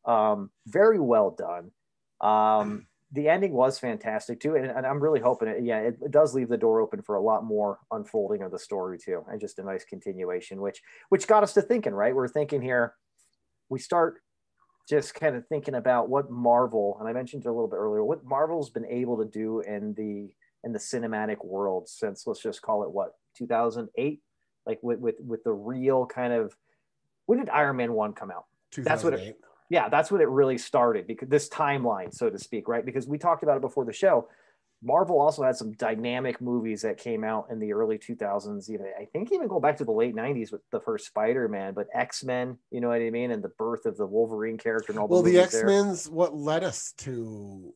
Very well done. The ending was fantastic too. And I'm really hoping it does leave the door open for a lot more unfolding of the story too. And just a nice continuation, which got us to thinking, right? We're thinking here, we start just kind of thinking about what Marvel, and I mentioned it a little bit earlier, what Marvel's been able to do in the cinematic world since, let's just call it 2008, like with the real kind of, when did Iron Man 1 come out? 2008. That's what it really started, because this timeline, so to speak, right? Because we talked about it before the show. Marvel also had some dynamic movies that came out in the early 2000s. Even I think even go back to the late 90s with the first Spider-Man, but X-Men, you know what I mean, and the birth of the Wolverine character and all the Well, the movies there. X-Men's what led us to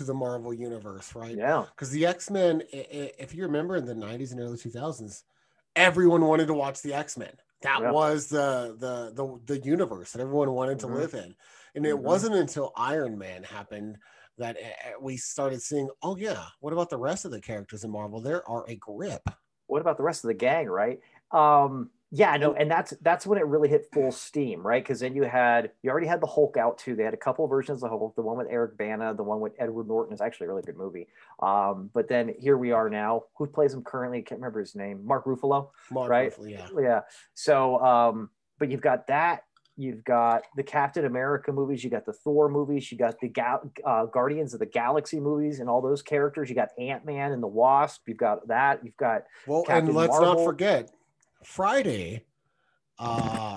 the Marvel universe, right? Yeah, because the X-Men, if you remember in the 90s and early 2000s, everyone wanted to watch the X-Men. That Yeah. was the universe that everyone wanted to live in. And it wasn't until Iron Man happened that we started seeing, oh yeah, what about the rest of the characters in Marvel? There are a grip. What about the rest of the gang, right? Yeah, no, and that's when it really hit full steam, right? Because then you already had the Hulk out too. They had a couple of versions of Hulk. The one with Eric Bana, the one with Edward Norton is actually a really good movie. But then here we are now. Who plays him currently? I can't remember his name. Mark Ruffalo, right? Ruffalo, yeah. Yeah. So, but you've got that. You've got the Captain America movies. You got the Thor movies. You got the Guardians of the Galaxy movies and all those characters. You got Ant-Man and the Wasp. You've got that. You've got Captain and let's Marvel. Not forget Friday,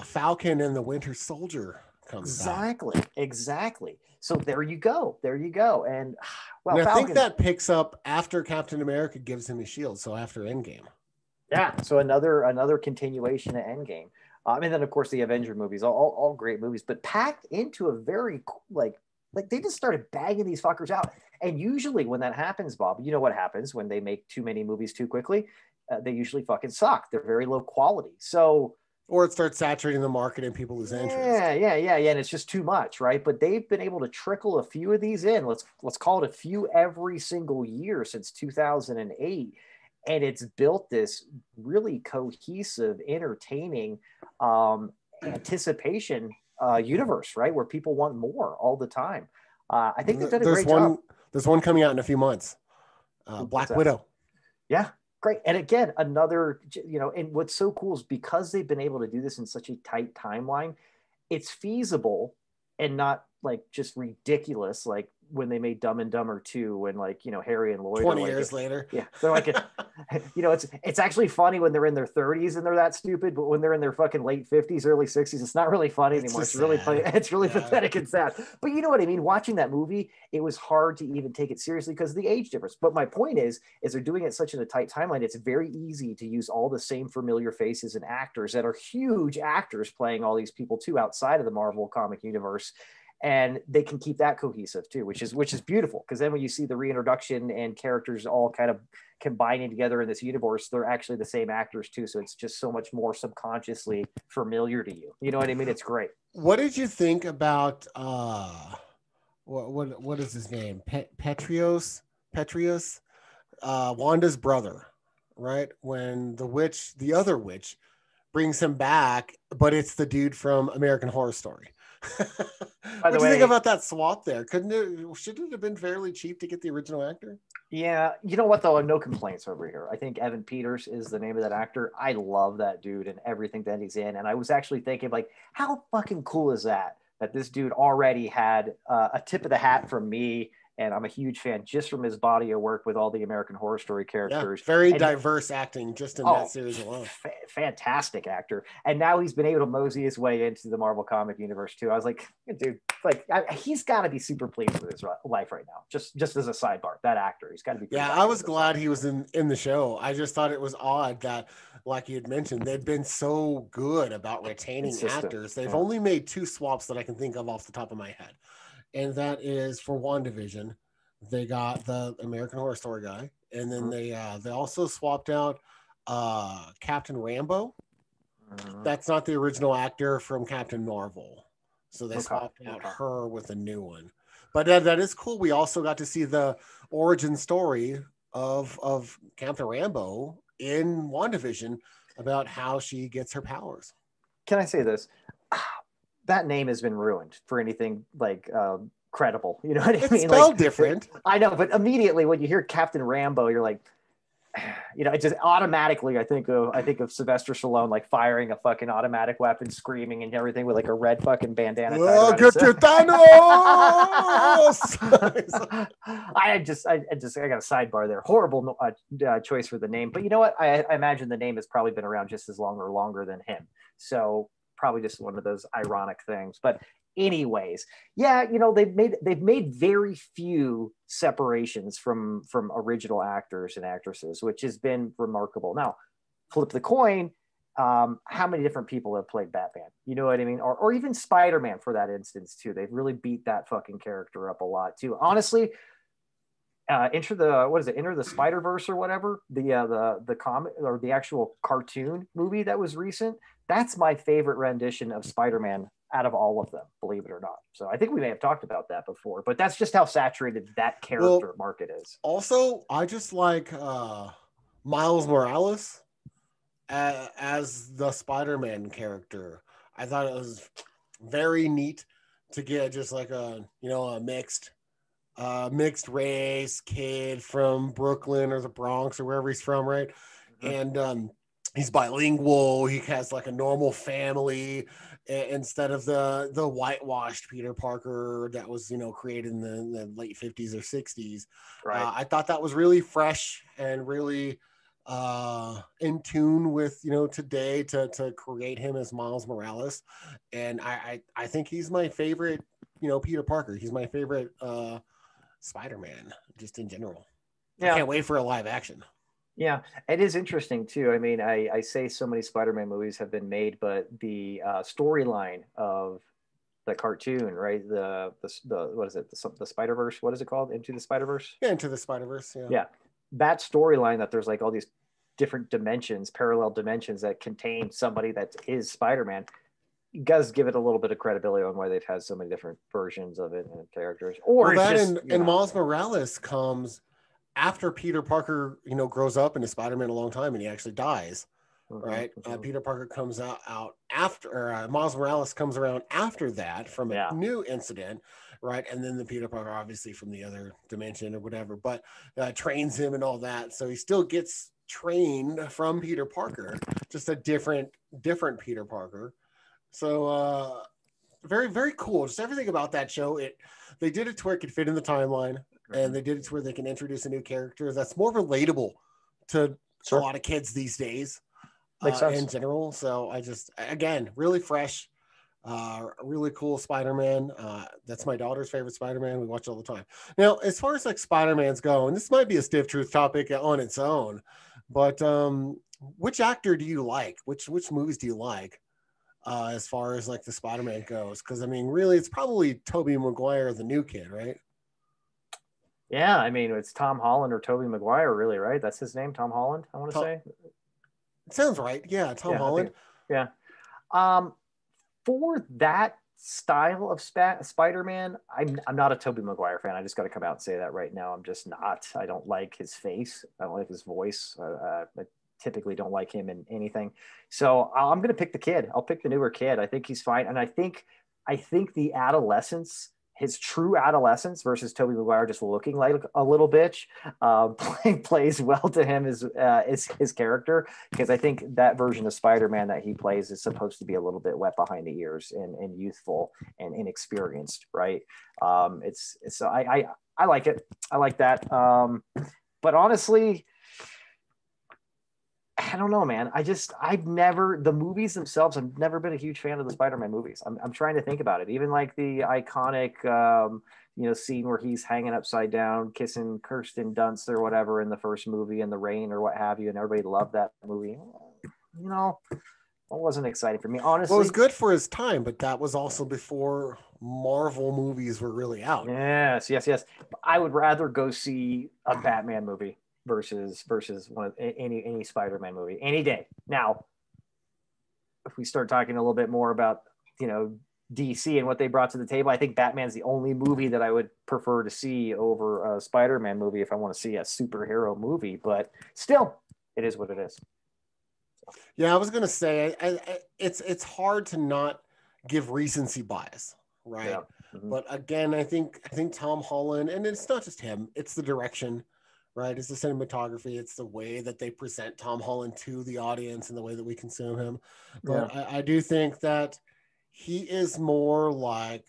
Falcon and the Winter Soldier comes back. Exactly. So there you go. And well, and I think that picks up after Captain America gives him his shield. So after Endgame. Yeah. So another continuation of Endgame. And then of course the Avenger movies, all great movies, but packed into a very like they just started bagging these fuckers out. And usually when that happens, Bob, you know what happens when they make too many movies too quickly? They usually fucking suck. They're very low quality. So, or it starts saturating the market and people lose interest. Yeah. And it's just too much, right? But they've been able to trickle a few of these in. Let's call it a few every single year since 2008. And it's built this really cohesive, entertaining anticipation universe, right? Where people want more all the time. I think they've done a great job. There's one coming out in a few months. Black Widow. Yeah, great. And again, another, and what's so cool is because they've been able to do this in such a tight timeline, it's feasible and not like just ridiculous, like when they made Dumb and Dumber 2 when Harry and Lloyd 20 years later. Yeah. They're like, it's actually funny when they're in their 30s and they're that stupid, but when they're in their fucking late 50s, early 60s, it's not really funny anymore. It's really funny. It's really pathetic and sad. But you know what I mean? Watching that movie, it was hard to even take it seriously because of the age difference. But my point is they're doing it such in a tight timeline. It's very easy to use all the same familiar faces and actors that are huge actors playing all these people too outside of the Marvel comic universe. And they can keep that cohesive too, which is beautiful. Because then when you see the reintroduction and characters all kind of combining together in this universe, they're actually the same actors too. So it's just so much more subconsciously familiar to you. You know what I mean? It's great. What did you think about what is his name? Petrios, Wanda's brother, right? When the other witch brings him back, but it's the dude from American Horror Story. What do you think about that swap there? Shouldn't it have been fairly cheap to get the original actor? Yeah, you know what though? No complaints over here. I think Evan Peters is the name of that actor. I love that dude and everything that he's in. And I was actually thinking, like, how fucking cool is that this dude already had a tip of the hat from me. And I'm a huge fan just from his body of work with all the American Horror Story characters. Yeah, very diverse acting just in that series alone. Fantastic actor. And now he's been able to mosey his way into the Marvel comic universe too. I was like, dude, he's got to be super pleased with his life right now. Just as a sidebar, that actor, he's got to be. Yeah, I was glad he was in the show. I just thought it was odd that, like you had mentioned, they've been so good about retaining actors. They've only made 2 swaps that I can think of off the top of my head. And that is for WandaVision, they got the American Horror Story guy, and then they also swapped out Captain Rambo. That's not the original actor from Captain Marvel, so they swapped out her with a new one. But that is cool. We also got to see the origin story of Captain Rambo in WandaVision about how she gets her powers. Can I say this? That name has been ruined for anything like credible. You know what I mean? It's spelled different. I know, but immediately when you hear Captain Rambo, you're like, it just automatically I think of Sylvester Stallone like firing a fucking automatic weapon, screaming and everything with like a red fucking bandana. Oh, get your Thanos! I got a sidebar there. Horrible choice for the name, but you know what? I imagine the name has probably been around just as long or longer than him. So probably just one of those ironic things. But anyways. Yeah, you know, they've made very few separations from original actors and actresses, which has been remarkable. Now, flip the coin. How many different people have played Batman? You know what I mean? Or even Spider-Man for that instance too. They've really beat that fucking character up a lot too. Honestly, Enter the Spider-Verse or whatever, the comic or the actual cartoon movie that was recent. That's my favorite rendition of Spider-Man out of all of them, believe it or not. So I think we may have talked about that before, but that's just how saturated that character market is. Also, I just like Miles Morales as the Spider-Man character. I thought it was very neat to get just like a mixed race kid from Brooklyn or the Bronx or wherever he's from, right? Mm-hmm. And he's bilingual. He has like a normal family instead of the whitewashed Peter Parker that was created in the late 50s or 60s. Right. I thought that was really fresh and really in tune with today to create him as Miles Morales. And I think he's my favorite Peter Parker. He's my favorite Spider-Man just in general. Yeah. I can't wait for a live action. Yeah, it is interesting too. I mean, I say so many Spider-Man movies have been made, but the storyline of the cartoon, right? The what is it? The Spider-Verse? What is it called? Into the Spider-Verse? Yeah, Into the Spider-Verse. Yeah. Yeah, that storyline that there's like all these different dimensions, parallel dimensions that contain somebody that is Spider-Man. You guys give it a little bit of credibility on why they've had so many different versions of it and characters. Or that just, and Miles Morales comes after Peter Parker, grows up into Spider-Man a long time and he actually dies, right? Peter Parker comes out after, or Miles Morales comes around after that from a new incident, right? And then the Peter Parker, obviously from the other dimension or whatever, but trains him and all that. So he still gets trained from Peter Parker, just a different Peter Parker. So very, very cool. Just everything about that show. They did it to where it could fit in the timeline. And they did it to where they can introduce a new character that's more relatable to a lot of kids these days in general. So I just, again, really fresh, really cool Spider-Man. That's my daughter's favorite Spider-Man. We watch all the time. Now, as far as like Spider-Man's go, and this might be a stiff truth topic on its own, but which actor do you like? Which movies do you like as far as like the Spider-Man goes? Because I mean, really, it's probably Tobey Maguire, the new kid, right? Yeah, I mean, it's Tom Holland or Tobey Maguire, really, right? That's his name, Tom Holland, I want to say. It sounds right. Yeah, Tom Holland. Yeah. For that style of Spider-Man, I'm not a Tobey Maguire fan. I just got to come out and say that right now. I'm just not. I don't like his face. I don't like his voice. I typically don't like him in anything. So I'm going to pick the kid. I'll pick the newer kid. I think he's fine. And I think the adolescence, his true adolescence versus Tobey Maguire just looking like a little bitch plays well to him as his character, because I think that version of Spider-Man that he plays is supposed to be a little bit wet behind the ears and youthful and inexperienced, right? I like it. I like that. But honestly, I don't know, man. The movies themselves, I've never been a huge fan of the Spider-Man movies. I'm trying to think about it. Even like the iconic, scene where he's hanging upside down, kissing Kirsten Dunst or whatever in the first movie in the rain or what have you. And everybody loved that movie. It wasn't exciting for me, honestly. Well, it was good for his time, but that was also before Marvel movies were really out. Yes. I would rather go see a Batman movie versus one of any Spider-Man movie any day. Now, if we start talking a little bit more about DC and what they brought to the table, I think Batman's the only movie that I would prefer to see over a Spider-Man movie if I want to see a superhero movie. But still, it is what it is. Yeah, I was gonna say it's hard to not give recency bias, right? Yeah. Mm-hmm. But again, I think Tom Holland, and it's not just him; it's the direction. Right, it's the cinematography. It's the way that they present Tom Holland to the audience and the way that we consume him. But yeah. I do think that he is more like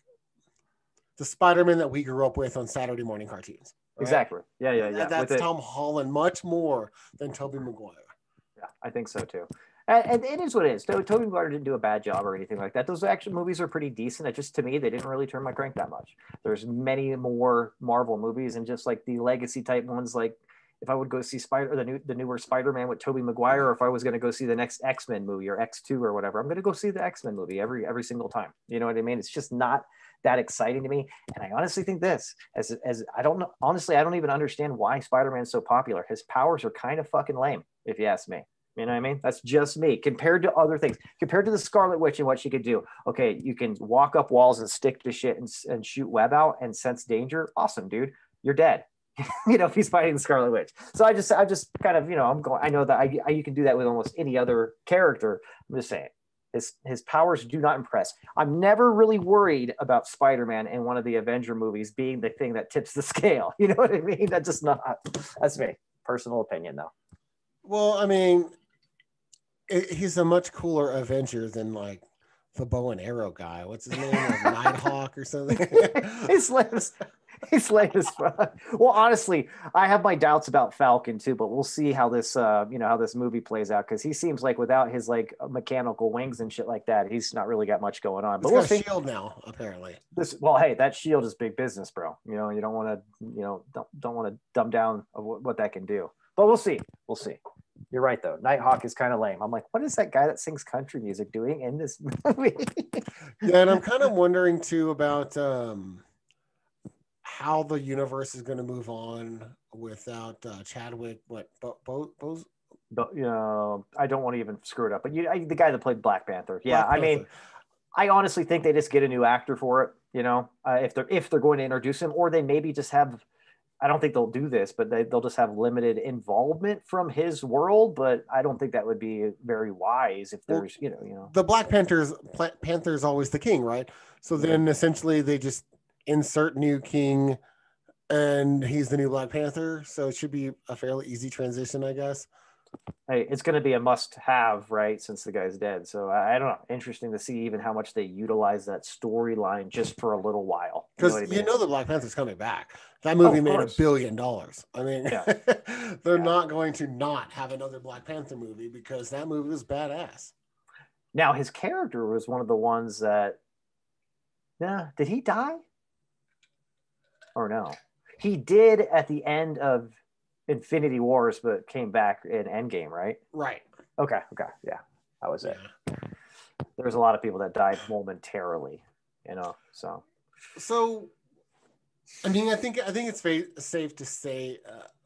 the Spider-Man that we grew up with on Saturday morning cartoons. Right? Exactly. Yeah. That's Tom Holland much more than Tobey Maguire. Yeah, I think so too. And it is what it is. Tobey Maguire didn't do a bad job or anything like that. Those action movies are pretty decent. It just, to me, they didn't really turn my crank that much. There's many more Marvel movies, and just like the legacy type ones, like if I would go see the newer Spider-Man with Tobey Maguire, or if I was going to go see the next X-Men movie or X2 or whatever, I'm going to go see the X-Men movie every single time. You know what I mean? It's just not that exciting to me. And I honestly think this, as I don't know, honestly, I don't even understand why Spider-Man's so popular. His powers are kind of fucking lame, if you ask me. You know what I mean? That's just me. Compared to other things, compared to the Scarlet Witch and what she could do. Okay, you can walk up walls and stick to shit and shoot web out and sense danger. Awesome, dude. You're dead. If he's fighting the Scarlet Witch. So I just kind of, I know that you can do that with almost any other character. I'm just saying. His powers do not impress. I'm never really worried about Spider-Man in one of the Avenger movies being the thing that tips the scale. You know what I mean? That's me. Personal opinion, though. Well, I mean, he's a much cooler Avenger than like the bow and arrow guy. What's his name? Like Nighthawk or something? He's lame as fuck. Well, honestly, I have my doubts about Falcon too, but we'll see how this how this movie plays out, because he seems like without his like mechanical wings and shit like that, he's not really got much going on. But we'll see. Shield now, apparently. Hey, that shield is big business, bro. You don't want to don't want to dumb down what that can do. But we'll see. You're right though. Nighthawk is kind of lame. I'm like, what is that guy that sings country music doing in this movie? Yeah, and I'm kind of wondering too about how the universe is going to move on without Chadwick. What? I don't want to even screw it up. But the guy that played Black Panther. Yeah, Black Panther. I mean, I honestly think they just get a new actor for it. If they're going to introduce him, or they maybe just have. I don't think they'll do this, but they'll just have limited involvement from his world. But I don't think that would be very wise if there's, the Black Panther's always the king, right? So then essentially they just insert new king and he's the new Black Panther. So it should be a fairly easy transition, I guess. Hey, it's going to be a must-have, right? Since the guy's dead. So I don't know. Interesting to see even how much they utilize that storyline just for a little while. Because the Black Panther's coming back. That movie made $1 billion. I mean, they're not going to not have another Black Panther movie because that movie was badass. Now, his character was one of the ones that... did he die? Or no? He did at the end of Infinity Wars, but came back in Endgame, right? Right. Okay. Yeah, that was it. There was a lot of people that died momentarily, So, I mean, I think it's safe to say,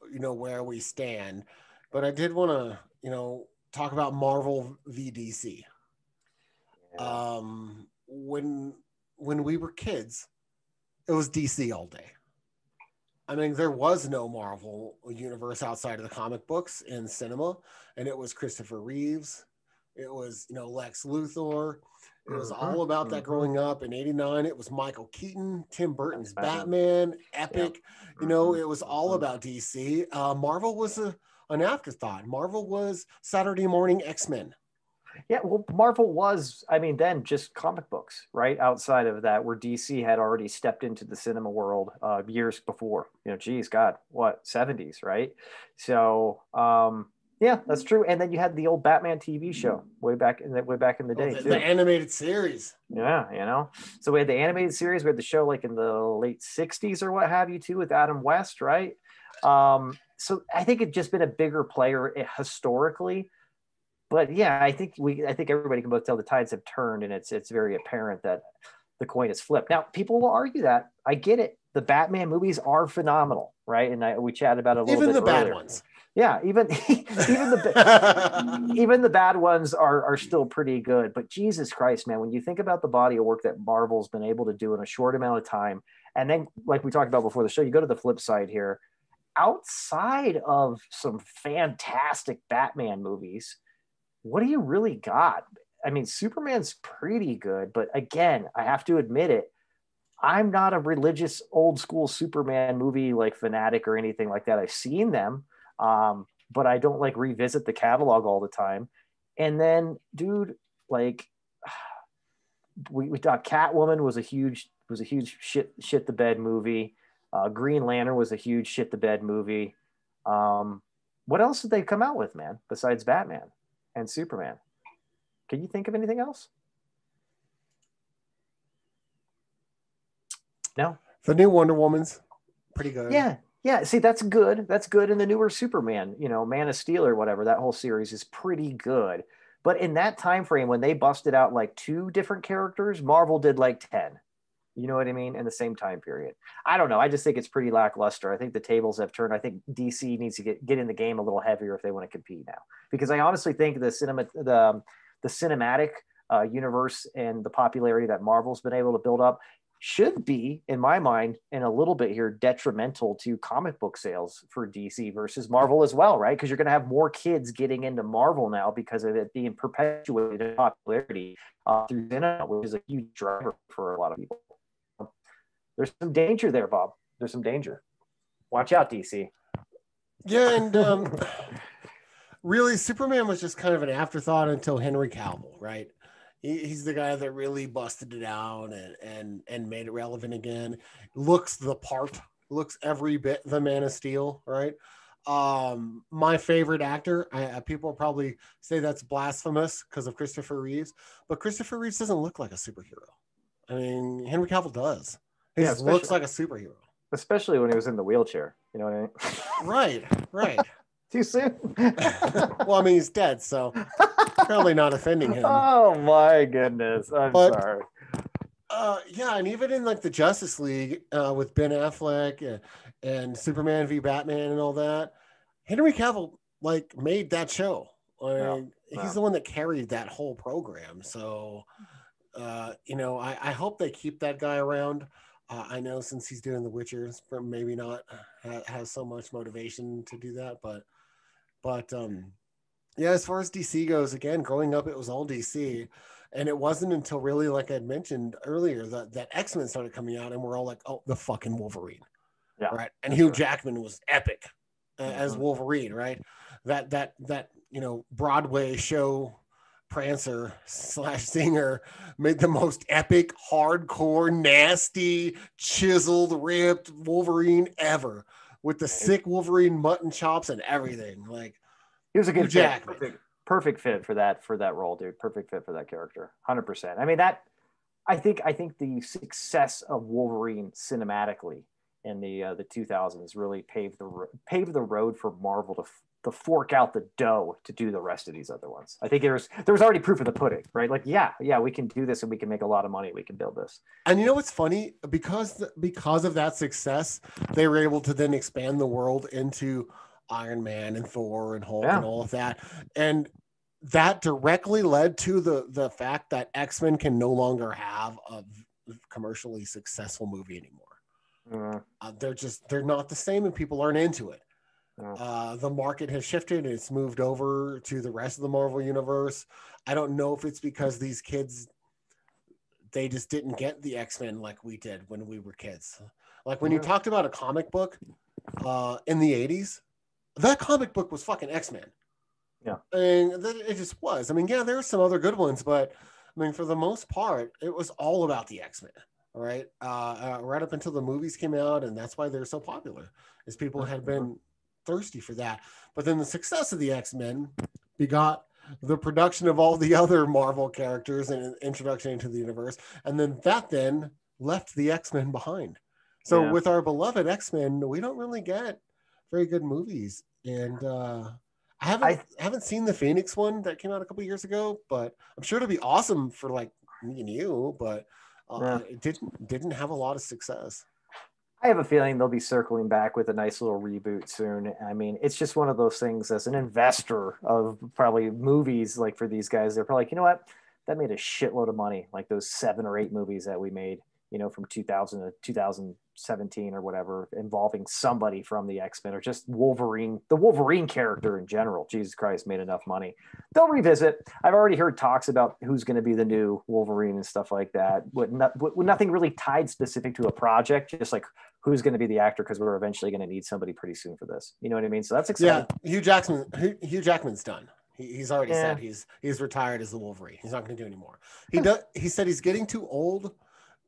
where we stand, but I did want to, talk about Marvel v DC. Yeah. When we were kids, it was DC all day. I mean, there was no Marvel universe outside of the comic books in cinema, and it was Christopher Reeves. It was, Lex Luthor. It was all about that growing up. In '89, it was Michael Keaton, Tim Burton's Batman, epic. It was all about DC. Marvel was an afterthought. Marvel was Saturday morning X-Men. Yeah, well, Marvel was, then just comic books, right? Outside of that, where DC had already stepped into the cinema world years before. 70s, right? So, yeah, that's true. And then you had the old Batman TV show way back in the day, too. The animated series. Yeah, So we had the animated series. We had the show like in the late 60s or what have you, too, with Adam West, right? So I think it's just been a bigger player historically. But yeah, I think everybody can both tell the tides have turned, and it's very apparent that the coin has flipped. Now, people will argue that. I get it. The Batman movies are phenomenal, right? And we chatted about it a little bit earlier. Even the bad ones. Yeah, even the bad ones are still pretty good. But Jesus Christ, man, when you think about the body of work that Marvel's been able to do in a short amount of time, and then like we talked about before the show, you go to the flip side here. Outside of some fantastic Batman movies, what do you really got? I mean, Superman's pretty good, but again, I have to admit it. I'm not a religious old school Superman movie like fanatic or anything like that. I've seen them, but I don't like revisit the catalog all the time. And then, dude, like we thought Catwoman was a huge shit the bed movie. Green Lantern was a huge shit the bed movie. What else did they come out with, man? Besides Batman and Superman? Can you think of anything else? No. The new Wonder Woman's pretty good. Yeah. See, that's good. That's good. And the newer Superman, Man of Steel or whatever, that whole series is pretty good. But in that time frame, when they busted out like 2 different characters, Marvel did like 10. You know what I mean? In the same time period. I don't know. I just think it's pretty lackluster. I think the tables have turned. I think DC needs to get in the game a little heavier if they want to compete now. Because I honestly think the cinematic universe and the popularity that Marvel's been able to build up should be, in my mind, and a little bit here, detrimental to comic book sales for DC versus Marvel as well, right? Because you're going to have more kids getting into Marvel now because of it being perpetuated in popularity through cinema, which is a huge driver for a lot of people. There's some danger there, Bob. There's some danger. Watch out, DC. Yeah, and really, Superman was just kind of an afterthought until Henry Cavill, right? He's the guy that really busted it out and made it relevant again. Looks the part, looks every bit the Man of Steel, right? My favorite actor, people probably say that's blasphemous because of Christopher Reeves, but Christopher Reeves doesn't look like a superhero. I mean, Henry Cavill does. He just looks like a superhero. Especially when he was in the wheelchair. You know what I mean? Right. Too soon? Well, I mean, he's dead, so probably not offending him. Oh, my goodness. I'm sorry. Yeah, and even in like the Justice League with Ben Affleck and Superman v Batman and all that, Henry Cavill like made that show. He's the one that carried that whole program. So, I hope they keep that guy around. I know since he's doing The Witcher, maybe not has so much motivation to do that, but yeah, as far as DC goes, again, growing up, it was all DC. And it wasn't until really, like I'd mentioned earlier, that X-Men started coming out and we're all like, oh, the fucking Wolverine. Yeah, right. And Hugh Jackman was epic as Wolverine, right? That Broadway show Prancer / singer made the most epic, hardcore, nasty, chiseled, ripped Wolverine ever with the sick Wolverine mutton chops and everything. Like, he was a good perfect fit for that role, dude. Perfect fit for that character, 100%. I mean, I think the success of Wolverine cinematically in the 2000s really paved the road for Marvel to fork out the dough to do the rest of these other ones. I think there was already proof of the pudding, right? Like, yeah, we can do this and we can make a lot of money. We can build this. And you know what's funny? Because of that success, they were able to then expand the world into Iron Man and Thor and Hulk and all of that. And that directly led to the fact that X-Men can no longer have a commercially successful movie anymore. They're not the same and people aren't into it. The market has shifted and it's moved over to the rest of the Marvel universe. I don't know if it's because these kids, they just didn't get the X-Men like we did when we were kids. Like when you talked about a comic book in the 80s, that comic book was fucking X-Men. Yeah. And it just was. I mean, yeah, there were some other good ones, but I mean, for the most part, it was all about the X-Men. All right. Right up until the movies came out, and that's why they're so popular, is people had been thirsty for that. But then the success of the X-Men begot the production of all the other Marvel characters and an introduction into the universe. And then that left the X-Men behind. So with our beloved X-Men, we don't really get very good movies. And I haven't seen the Phoenix one that came out a couple years ago, but I'm sure it'll be awesome for like me and you, but it didn't have a lot of success. I have a feeling they'll be circling back with a nice little reboot soon. I mean, it's just one of those things as an investor of probably movies, like for these guys, they're probably like, you know what? That made a shitload of money. Like those 7 or 8 movies that we made, from 2000 to 2017 or whatever, involving somebody from the X-Men or just Wolverine, the Wolverine character in general. Jesus Christ, made enough money. They'll revisit. I've already heard talks about who's going to be the new Wolverine and stuff like that. With nothing really tied specific to a project, just like who's going to be the actor, because we're eventually going to need somebody pretty soon for this. You know what I mean? So that's exciting. Yeah, Hugh Jackman's done. He's already said he's retired as the Wolverine. He's not going to do anymore. He said he's getting too old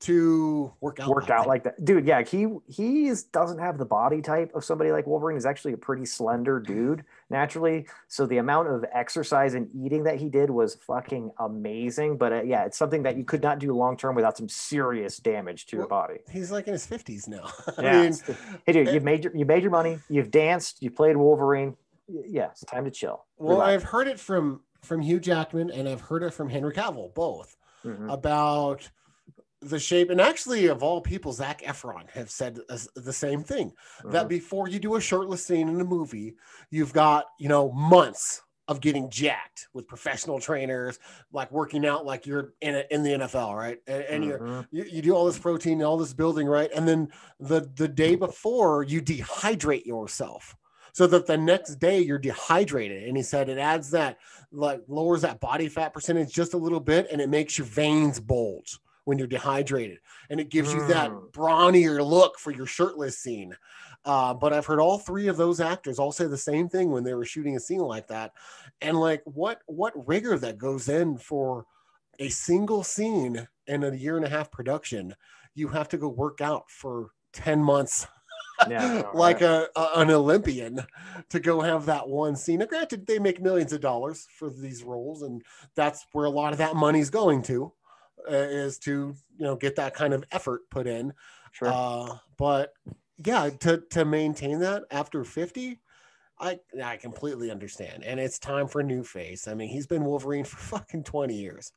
to work out like that, dude. Yeah, he doesn't have the body type of somebody like Wolverine. He's actually a pretty slender dude. naturally. So the amount of exercise and eating that he did was fucking amazing. But yeah, it's something that you could not do long term without some serious damage to your body. He's like in his 50s now. I Yeah. mean, hey, dude, you made your money. You've danced. You played Wolverine. Yeah, it's time to chill. Well, Relax. I've heard it from Hugh Jackman, and I've heard it from Henry Cavill, both, about the shape. And actually, of all people, Zac Efron have said the same thing, that before you do a shirtless scene in a movie, you've got, months of getting jacked with professional trainers, like working out like you're in the NFL, right? And you do all this protein and all this building, right? And then the day before, you dehydrate yourself, so that the next day you're dehydrated. And he said it adds that, like, lowers that body fat percentage just a little bit, and it makes your veins bulge when you're dehydrated, and it gives you that brawnier look for your shirtless scene. But I've heard all three of those actors all say the same thing when they were shooting a scene like that. And like, what rigor that goes in for a single scene in a 1.5-year production. You have to go work out for 10 months. Like an Olympian, to go have that one scene. Now, granted, they make millions of dollars for these roles, and that's where a lot of that money's going to, is to get that kind of effort put in. Sure. But yeah, to maintain that after 50, I completely understand, and it's time for a new face. I mean, he's been Wolverine for fucking 20 years.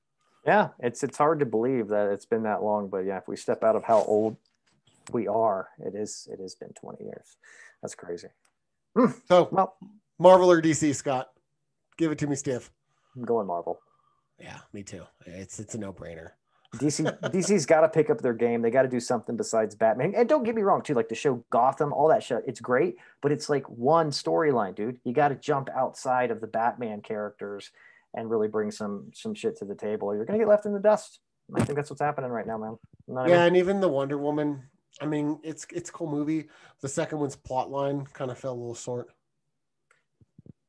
Yeah, it's hard to believe that it's been that long, but yeah, if we step out of how old we are, it has been 20 years. That's crazy. So, well, Marvel or DC, Scott? Give it to me stiff. I'm going Marvel. Yeah, me too. It's a no-brainer. DC's got to pick up their game. They got to do something besides Batman. And don't get me wrong, too, like the show Gotham, all that shit, it's great, but it's like one storyline, dude. You got to jump outside of the Batman characters and really bring some shit to the table. You're gonna get left in the dust. I think that's what's happening right now, man. And even the Wonder Woman, I mean, it's a cool movie. The second one's plot line kind of fell a little short.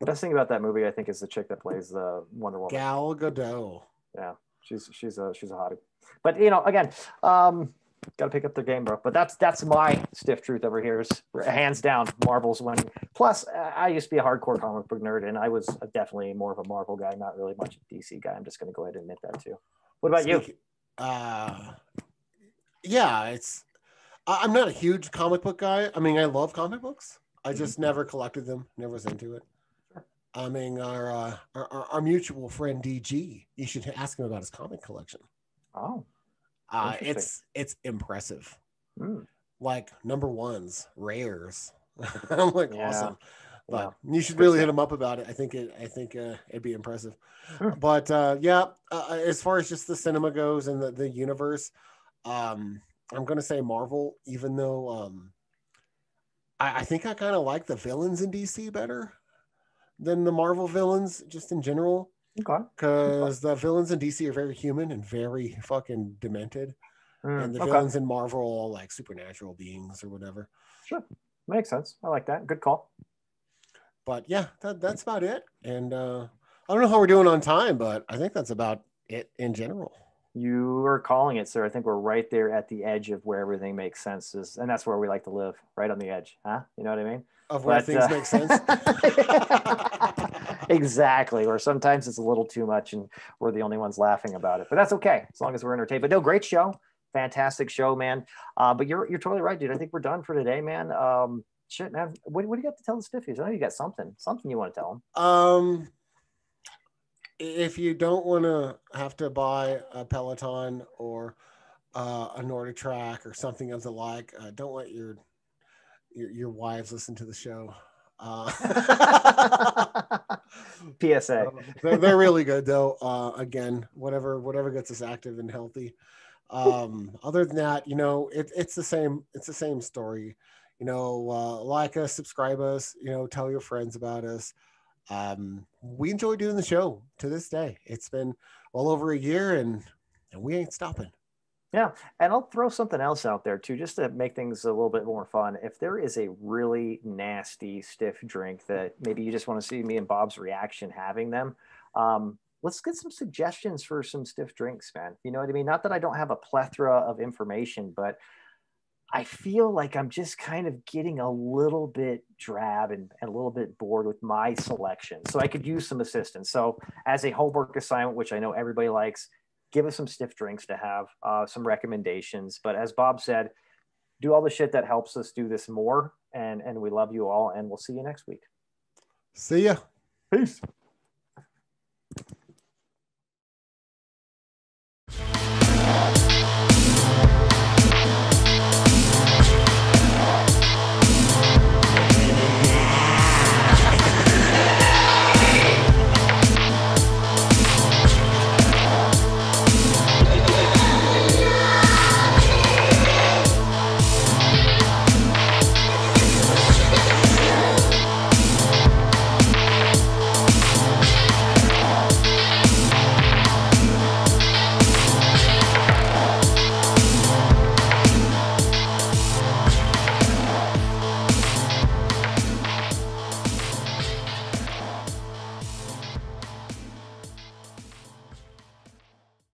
The best thing about that movie, I think, is the chick that plays the Wonder Woman. Gal Gadot. Yeah, she's a hottie. But again, got to pick up their game, bro. But that's my stiff truth over here. Is hands down, Marvel's winning. Plus, I used to be a hardcore comic book nerd, and I was definitely more of a Marvel guy, not really much a DC guy. I'm just going to go ahead and admit that too. What about you? Yeah, I'm not a huge comic book guy. I mean, I love comic books. I just never collected them. Never was into it. I mean, our mutual friend DG, you should ask him about his comic collection. Oh, it's impressive. Like number ones, rares. I'm like, awesome. But you should really hit him up about it. I think it'd be impressive. But as far as just the cinema goes and the universe, I'm gonna say Marvel, even though I think I kind of like the villains in DC better than the Marvel villains, just in general. Okay. Because the villains in DC are very human and very fucking demented. And the villains in Marvel are all like supernatural beings or whatever. Sure. Makes sense. I like that. Good call. But yeah, that's about it. And I don't know how we're doing on time, but I think that's about it in general. You are calling it, sir. I think we're right there at the edge of where everything makes sense. And that's where we like to live, right on the edge. Huh? You know what I mean? Of where things make sense. Exactly. Or sometimes it's a little too much and we're the only ones laughing about it. But that's okay, as long as we're entertained. But no, great show. Fantastic show, man. But you're totally right, dude. I think we're done for today, man. Shit, man. What do you got to tell the Stiffies? I know you got something you want to tell them. If you don't want to have to buy a Peleton or a Nordictrack or something of the like, don't let your wives listen to the show. PSA. They're really good though. Again, whatever gets us active and healthy. Other than that, it's the same story. Like us, subscribe us, tell your friends about us. We enjoy doing the show to this day. It's been well over a year and we ain't stopping. Yeah. And I'll throw something else out there too, just to make things a little bit more fun. If there is a really nasty stiff drink that maybe you just want to see me and Bob's reaction having them, let's get some suggestions for some stiff drinks, man. You know what I mean? Not that I don't have a plethora of information, but I feel like I'm just kind of getting a little bit drab and a little bit bored with my selection. So I could use some assistance. So as a homework assignment, which I know everybody likes, give us some stiff drinks to have, some recommendations. But as Bob said, do all the shit that helps us do this more. And we love you all, and we'll see you next week. See ya. Peace.